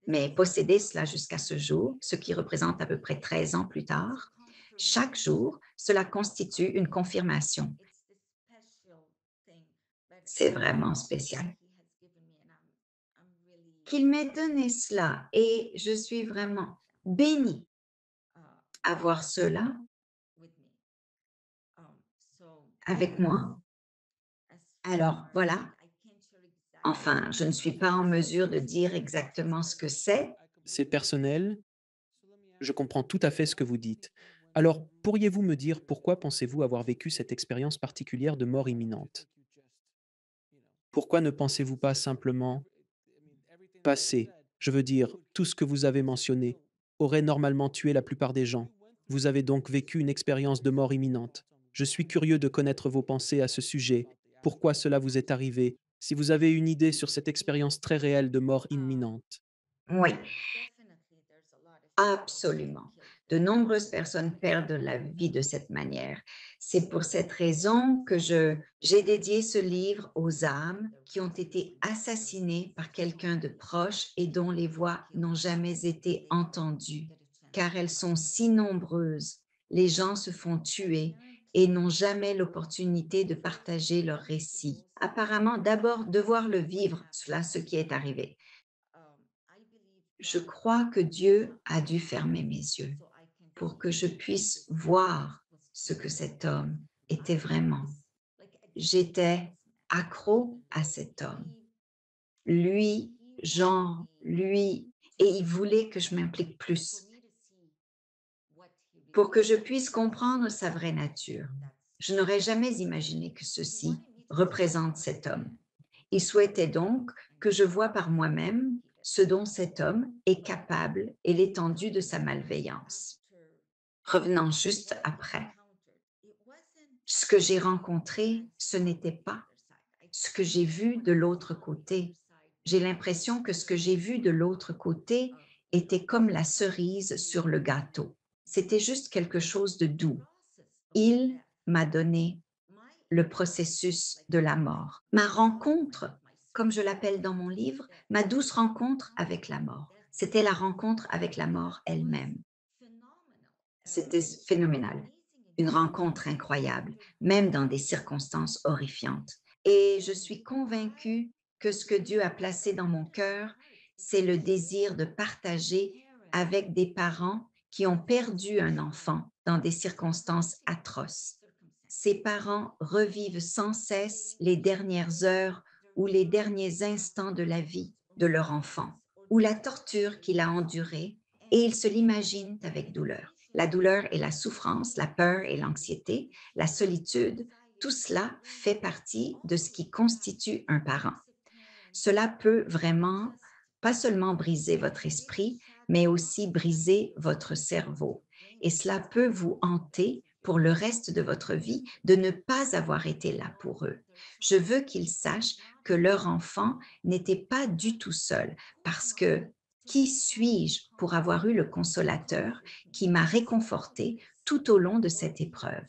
mais posséder cela jusqu'à ce jour, ce qui représente à peu près 13 ans plus tard, chaque jour, cela constitue une confirmation. C'est vraiment spécial. Qu'il m'ait donné cela et je suis vraiment bénie à voir cela avec moi. Alors voilà, Enfin, je ne suis pas en mesure de dire exactement ce que c'est. C'est personnel, je comprends tout à fait ce que vous dites. Alors, pourriez-vous me dire pourquoi pensez-vous avoir vécu cette expérience particulière de mort imminente? Pourquoi ne pensez-vous pas simplement passer? Je veux dire, tout ce que vous avez mentionné aurait normalement tué la plupart des gens. Vous avez donc vécu une expérience de mort imminente. Je suis curieux de connaître vos pensées à ce sujet. Pourquoi cela vous est arrivé? Si vous avez une idée sur cette expérience très réelle de mort imminente. Oui, absolument. De nombreuses personnes perdent la vie de cette manière. C'est pour cette raison que j'ai dédié ce livre aux âmes qui ont été assassinées par quelqu'un de proche et dont les voix n'ont jamais été entendues, car elles sont si nombreuses. Les gens se font tuer et n'ont jamais l'opportunité de partager leur récit. Apparemment, d'abord, devoir le vivre, cela, ce qui est arrivé. Je crois que Dieu a dû fermer mes yeux pour que je puisse voir ce que cet homme était vraiment. J'étais accro à cet homme. Lui, Jean, lui, et il voulait que je m'implique plus pour que je puisse comprendre sa vraie nature. Je n'aurais jamais imaginé que ceci représente cet homme. Il souhaitait donc que je voie par moi-même ce dont cet homme est capable et l'étendue de sa malveillance. Revenant juste après, ce que j'ai rencontré, ce n'était pas ce que j'ai vu de l'autre côté. J'ai l'impression que ce que j'ai vu de l'autre côté était comme la cerise sur le gâteau. C'était juste quelque chose de doux. Il m'a donné le processus de la mort. Ma rencontre, comme je l'appelle dans mon livre, ma douce rencontre avec la mort. C'était la rencontre avec la mort elle-même. C'était phénoménal. Une rencontre incroyable, même dans des circonstances horrifiantes. Et je suis convaincue que ce que Dieu a placé dans mon cœur, c'est le désir de partager avec des parents qui ont perdu un enfant dans des circonstances atroces. Ces parents revivent sans cesse les dernières heures ou les derniers instants de la vie de leur enfant, ou la torture qu'il a endurée, et ils se l'imaginent avec douleur. La douleur et la souffrance, la peur et l'anxiété, la solitude, tout cela fait partie de ce qui constitue un parent. Cela peut vraiment pas seulement briser votre esprit, mais aussi briser votre cerveau. Et cela peut vous hanter pour le reste de votre vie de ne pas avoir été là pour eux. Je veux qu'ils sachent que leur enfant n'était pas du tout seul parce que qui suis-je pour avoir eu le consolateur qui m'a réconforté tout au long de cette épreuve?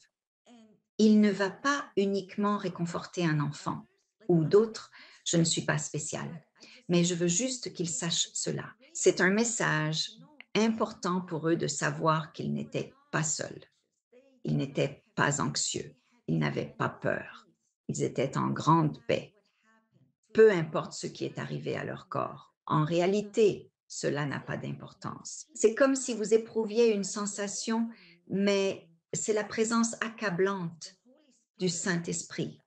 Il ne va pas uniquement réconforter un enfant ou d'autres, je ne suis pas spéciale, mais je veux juste qu'ils sachent cela. C'est un message important pour eux de savoir qu'ils n'étaient pas seuls, ils n'étaient pas anxieux, ils n'avaient pas peur, ils étaient en grande paix, peu importe ce qui est arrivé à leur corps. En réalité, cela n'a pas d'importance. C'est comme si vous éprouviez une sensation, mais c'est la présence accablante du Saint-Esprit.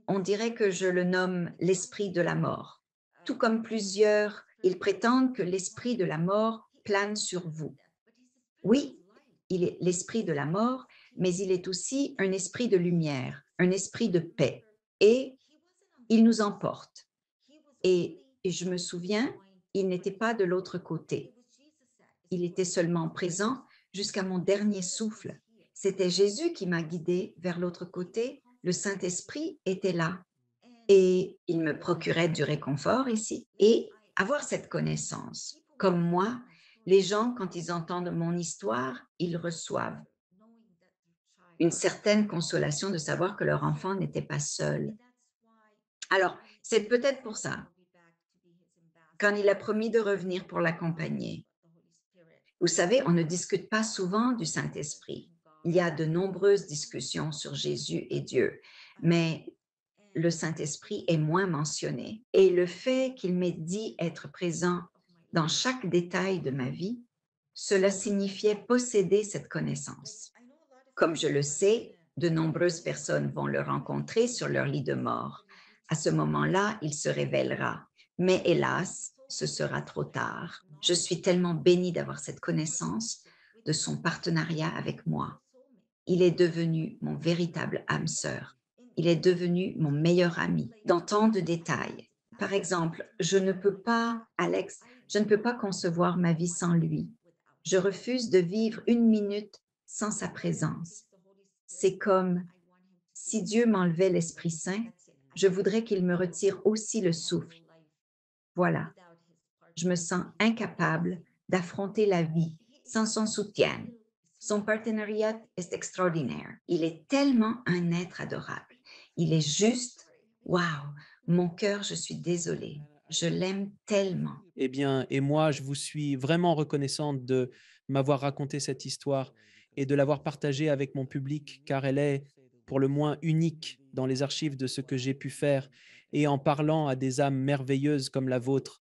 On dirait que je le nomme l'esprit de la mort. Tout comme plusieurs, ils prétendent que l'esprit de la mort plane sur vous. Oui, il est l'esprit de la mort, mais il est aussi un esprit de lumière, un esprit de paix. Et il nous emporte. Et je me souviens, il n'était pas de l'autre côté. Il était seulement présent jusqu'à mon dernier souffle. C'était Jésus qui m'a guidée vers l'autre côté. Le Saint-Esprit était là et il me procurait du réconfort ici. Et avoir cette connaissance, comme moi, les gens, quand ils entendent mon histoire, ils reçoivent une certaine consolation de savoir que leur enfant n'était pas seul. Alors, c'est peut-être pour ça, quand il a promis de revenir pour l'accompagner. Vous savez, on ne discute pas souvent du Saint-Esprit. Il y a de nombreuses discussions sur Jésus et Dieu, mais le Saint-Esprit est moins mentionné. Et le fait qu'il m'ait dit être présent dans chaque détail de ma vie, cela signifiait posséder cette connaissance. Comme je le sais, de nombreuses personnes vont le rencontrer sur leur lit de mort. À ce moment-là, il se révélera. Mais hélas, ce sera trop tard. Je suis tellement bénie d'avoir cette connaissance de son partenariat avec moi. Il est devenu mon véritable âme sœur. Il est devenu mon meilleur ami dans tant de détails. Par exemple, je ne peux pas, Alex, je ne peux pas concevoir ma vie sans lui. Je refuse de vivre une minute sans sa présence. C'est comme si Dieu m'enlevait l'Esprit Saint, je voudrais qu'il me retire aussi le souffle. Voilà, je me sens incapable d'affronter la vie sans son soutien. Son partenariat est extraordinaire. Il est tellement un être adorable. Il est juste, waouh, mon cœur, je suis désolée. Je l'aime tellement. Eh bien, et moi, je vous suis vraiment reconnaissante de m'avoir raconté cette histoire et de l'avoir partagée avec mon public, car elle est pour le moins unique dans les archives de ce que j'ai pu faire et en parlant à des âmes merveilleuses comme la vôtre,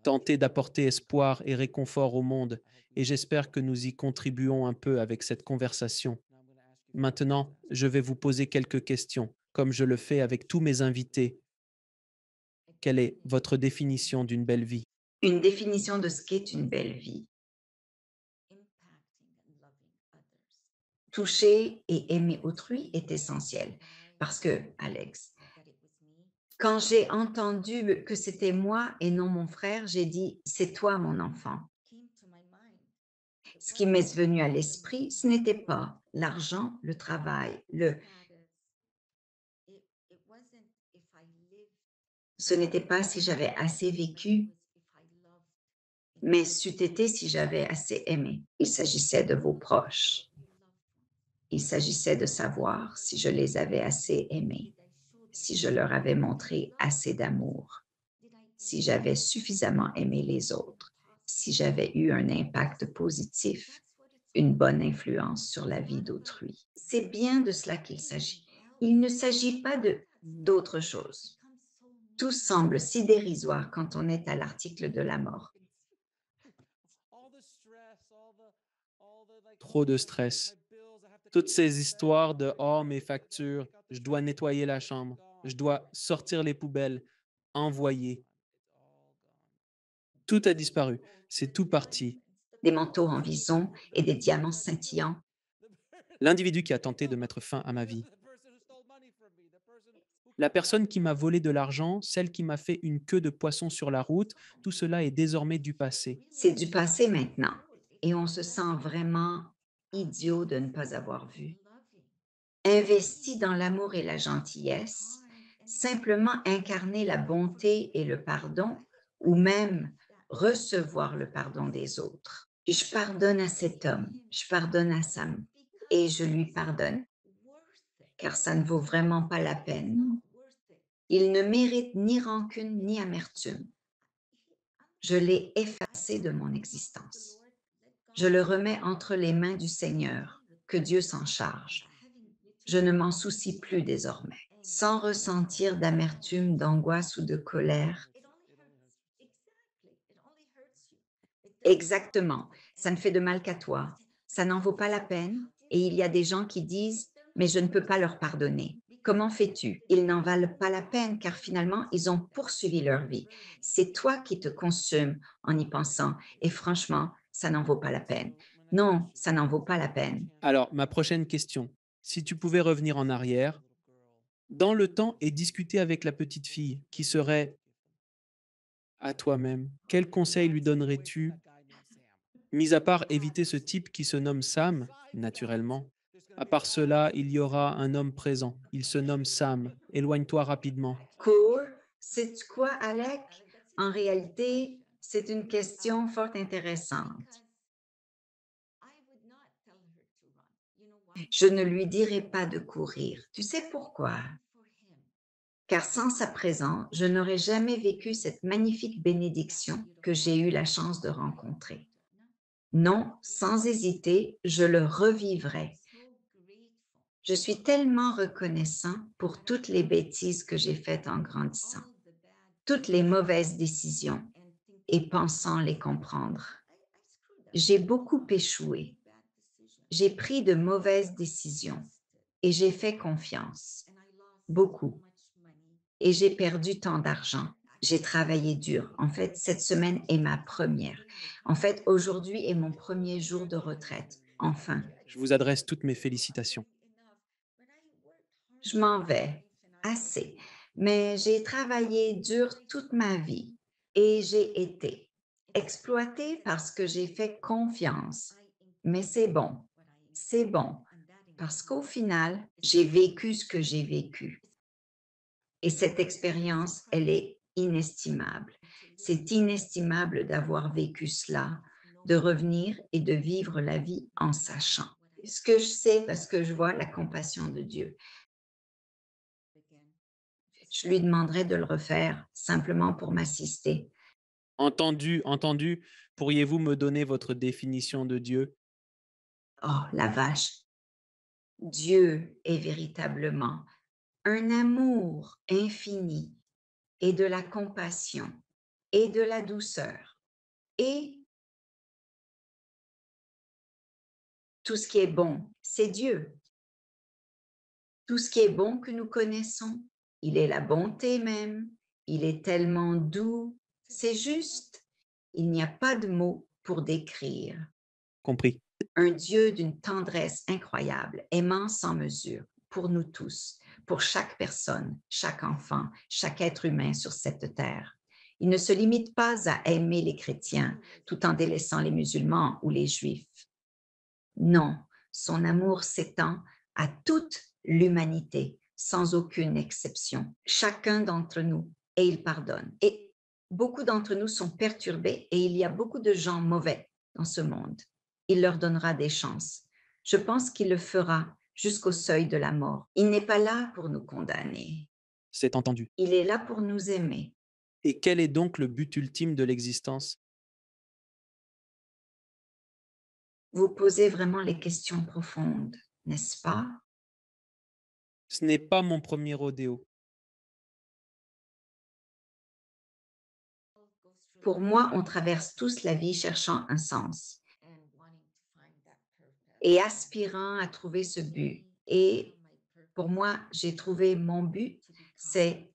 tenter d'apporter espoir et réconfort au monde. Et j'espère que nous y contribuons un peu avec cette conversation. Maintenant, je vais vous poser quelques questions, comme je le fais avec tous mes invités. Quelle est votre définition d'une belle vie? Une définition de ce qu'est une belle vie. Toucher et aimer autrui est essentiel parce que, Alex, quand j'ai entendu que c'était moi et non mon frère, j'ai dit: «C'est toi mon enfant». Ce qui m'est venu à l'esprit, ce n'était pas l'argent, le travail, ce n'était pas si j'avais assez vécu, mais c'eût été si j'avais assez aimé. Il s'agissait de vos proches. Il s'agissait de savoir si je les avais assez aimés, si je leur avais montré assez d'amour, si j'avais suffisamment aimé les autres, si j'avais eu un impact positif, une bonne influence sur la vie d'autrui. C'est bien de cela qu'il s'agit. Il ne s'agit pas de d'autre chose. Tout semble si dérisoire quand on est à l'article de la mort. Trop de stress. Toutes ces histoires de oh, mes factures, je dois nettoyer la chambre, je dois sortir les poubelles, envoyer. Tout a disparu. C'est tout parti. Des manteaux en vison et des diamants scintillants. L'individu qui a tenté de mettre fin à ma vie. La personne qui m'a volé de l'argent, celle qui m'a fait une queue de poisson sur la route, tout cela est désormais du passé. C'est du passé maintenant et on se sent vraiment idiot de ne pas avoir vu. Investi dans l'amour et la gentillesse, simplement incarner la bonté et le pardon ou même recevoir le pardon des autres. Je pardonne à cet homme, je pardonne à Sam et je lui pardonne car ça ne vaut vraiment pas la peine. Il ne mérite ni rancune ni amertume. Je l'ai effacé de mon existence. Je le remets entre les mains du Seigneur, que Dieu s'en charge. Je ne m'en soucie plus désormais. Sans ressentir d'amertume, d'angoisse ou de colère. Exactement, ça ne fait de mal qu'à toi. Ça n'en vaut pas la peine. Et il y a des gens qui disent, mais je ne peux pas leur pardonner. Comment fais-tu? Ils n'en valent pas la peine car finalement, ils ont poursuivi leur vie. C'est toi qui te consumes en y pensant. Et franchement, ça n'en vaut pas la peine. Non, ça n'en vaut pas la peine. Alors, ma prochaine question. Si tu pouvais revenir en arrière, dans le temps et discuter avec la petite fille qui serait à toi-même, quel conseil lui donnerais-tu, mis à part éviter ce type qui se nomme Sam, naturellement? À part cela, il y aura un homme présent. Il se nomme Sam. Éloigne-toi rapidement. Cool. Sais-tu quoi, Alec? En réalité, c'est une question fort intéressante. Je ne lui dirai pas de courir. Tu sais pourquoi? Car sans sa présence, je n'aurais jamais vécu cette magnifique bénédiction que j'ai eu la chance de rencontrer. Non, sans hésiter, je le revivrai. Je suis tellement reconnaissant pour toutes les bêtises que j'ai faites en grandissant, toutes les mauvaises décisions et pensant les comprendre. J'ai beaucoup échoué. J'ai pris de mauvaises décisions et j'ai fait confiance. Beaucoup. et j'ai perdu tant d'argent. J'ai travaillé dur. En fait, cette semaine est ma première. En fait, aujourd'hui est mon premier jour de retraite. Enfin, Je vous adresse toutes mes félicitations. je m'en vais. Assez. Mais j'ai travaillé dur toute ma vie et j'ai été exploitée parce que j'ai fait confiance. Mais c'est bon. C'est bon. Parce qu'au final, j'ai vécu ce que j'ai vécu. Et cette expérience, elle est inestimable. C'est inestimable d'avoir vécu cela, de revenir et de vivre la vie en sachant. Ce que je sais, parce que je vois la compassion de Dieu, je lui demanderai de le refaire simplement pour m'assister. Entendu, entendu. Pourriez-vous me donner votre définition de Dieu? Oh, la vache! Dieu est véritablement un amour infini et de la compassion et de la douceur et tout ce qui est bon, c'est Dieu. Tout ce qui est bon que nous connaissons, il est la bonté même, il est tellement doux, c'est juste. Il n'y a pas de mots pour décrire. Compris. Un Dieu d'une tendresse incroyable, aimant sans mesure, pour nous tous, pour chaque personne, chaque enfant, chaque être humain sur cette terre. Il ne se limite pas à aimer les chrétiens tout en délaissant les musulmans ou les juifs. Non, son amour s'étend à toute l'humanité, sans aucune exception. Chacun d'entre nous, et il pardonne. Et beaucoup d'entre nous sont perturbés et il y a beaucoup de gens mauvais dans ce monde. Il leur donnera des chances. Je pense qu'il le fera jusqu'au seuil de la mort. Il n'est pas là pour nous condamner. C'est entendu. Il est là pour nous aimer. Et quel est donc le but ultime de l'existence? Vous posez vraiment les questions profondes, n'est-ce pas? Ce n'est pas mon premier rodéo. Pour moi, on traverse tous la vie cherchant un sens et aspirant à trouver ce but. Et pour moi, j'ai trouvé mon but, c'est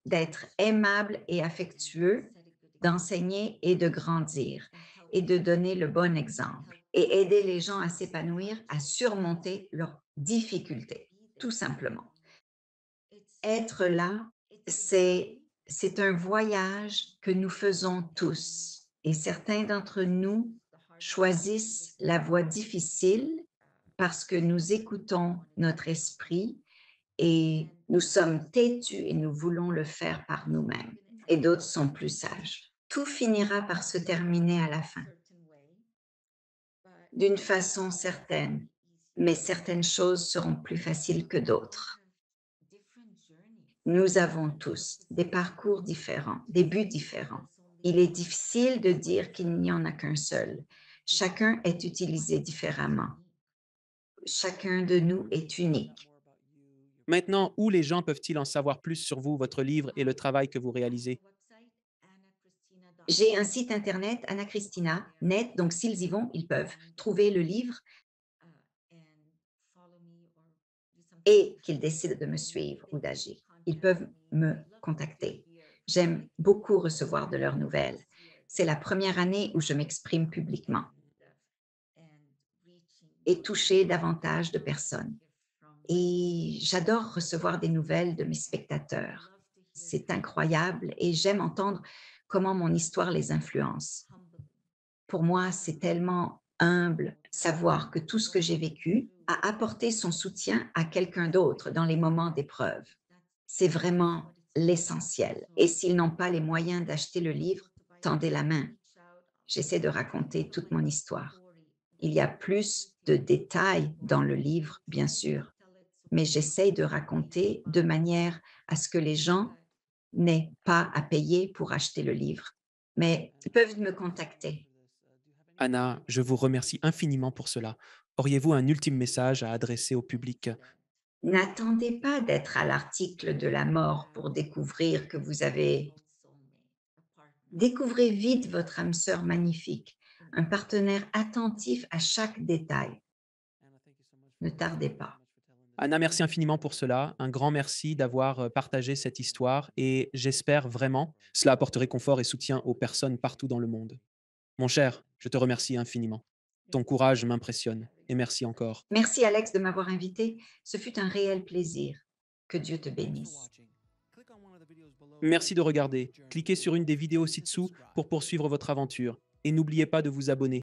d'être aimable et affectueux, d'enseigner et de grandir et de donner le bon exemple et aider les gens à s'épanouir, à surmonter leurs difficultés, tout simplement. Être là, c'est un voyage que nous faisons tous et certains d'entre nous choisissent la voie difficile parce que nous écoutons notre esprit et nous sommes têtus et nous voulons le faire par nous-mêmes et d'autres sont plus sages. Tout finira par se terminer à la fin, d'une façon certaine, mais certaines choses seront plus faciles que d'autres. Nous avons tous des parcours différents, des buts différents. Il est difficile de dire qu'il n'y en a qu'un seul. Chacun est utilisé différemment. Chacun de nous est unique. Maintenant, où les gens peuvent-ils en savoir plus sur vous, votre livre et le travail que vous réalisez? J'ai un site internet, Anna Christina, net, donc s'ils y vont, ils peuvent trouver le livre et qu'ils décident de me suivre ou d'agir. Ils peuvent me contacter. J'aime beaucoup recevoir de leurs nouvelles. C'est la première année où je m'exprime publiquement et toucher davantage de personnes. Et j'adore recevoir des nouvelles de mes spectateurs. C'est incroyable et j'aime entendre comment mon histoire les influence. Pour moi, c'est tellement humble savoir que tout ce que j'ai vécu a apporté son soutien à quelqu'un d'autre dans les moments d'épreuve. C'est vraiment l'essentiel. Et s'ils n'ont pas les moyens d'acheter le livre, tendez la main. J'essaie de raconter toute mon histoire. Il y a plus de détails dans le livre, bien sûr, mais j'essaie de raconter de manière à ce que les gens n'aient pas à payer pour acheter le livre. Mais ils peuvent me contacter. Anna, je vous remercie infiniment pour cela. Auriez-vous un ultime message à adresser au public? N'attendez pas d'être à l'article de la mort pour découvrir que vous avez... Découvrez vite votre âme sœur magnifique, un partenaire attentif à chaque détail. Ne tardez pas. Anna, merci infiniment pour cela. Un grand merci d'avoir partagé cette histoire et j'espère vraiment cela apporte réconfort et soutien aux personnes partout dans le monde. Mon cher, je te remercie infiniment. Ton courage m'impressionne et merci encore. Merci Alex de m'avoir invité. Ce fut un réel plaisir. Que Dieu te bénisse. Merci de regarder. Cliquez sur une des vidéos ci-dessous pour poursuivre votre aventure et n'oubliez pas de vous abonner.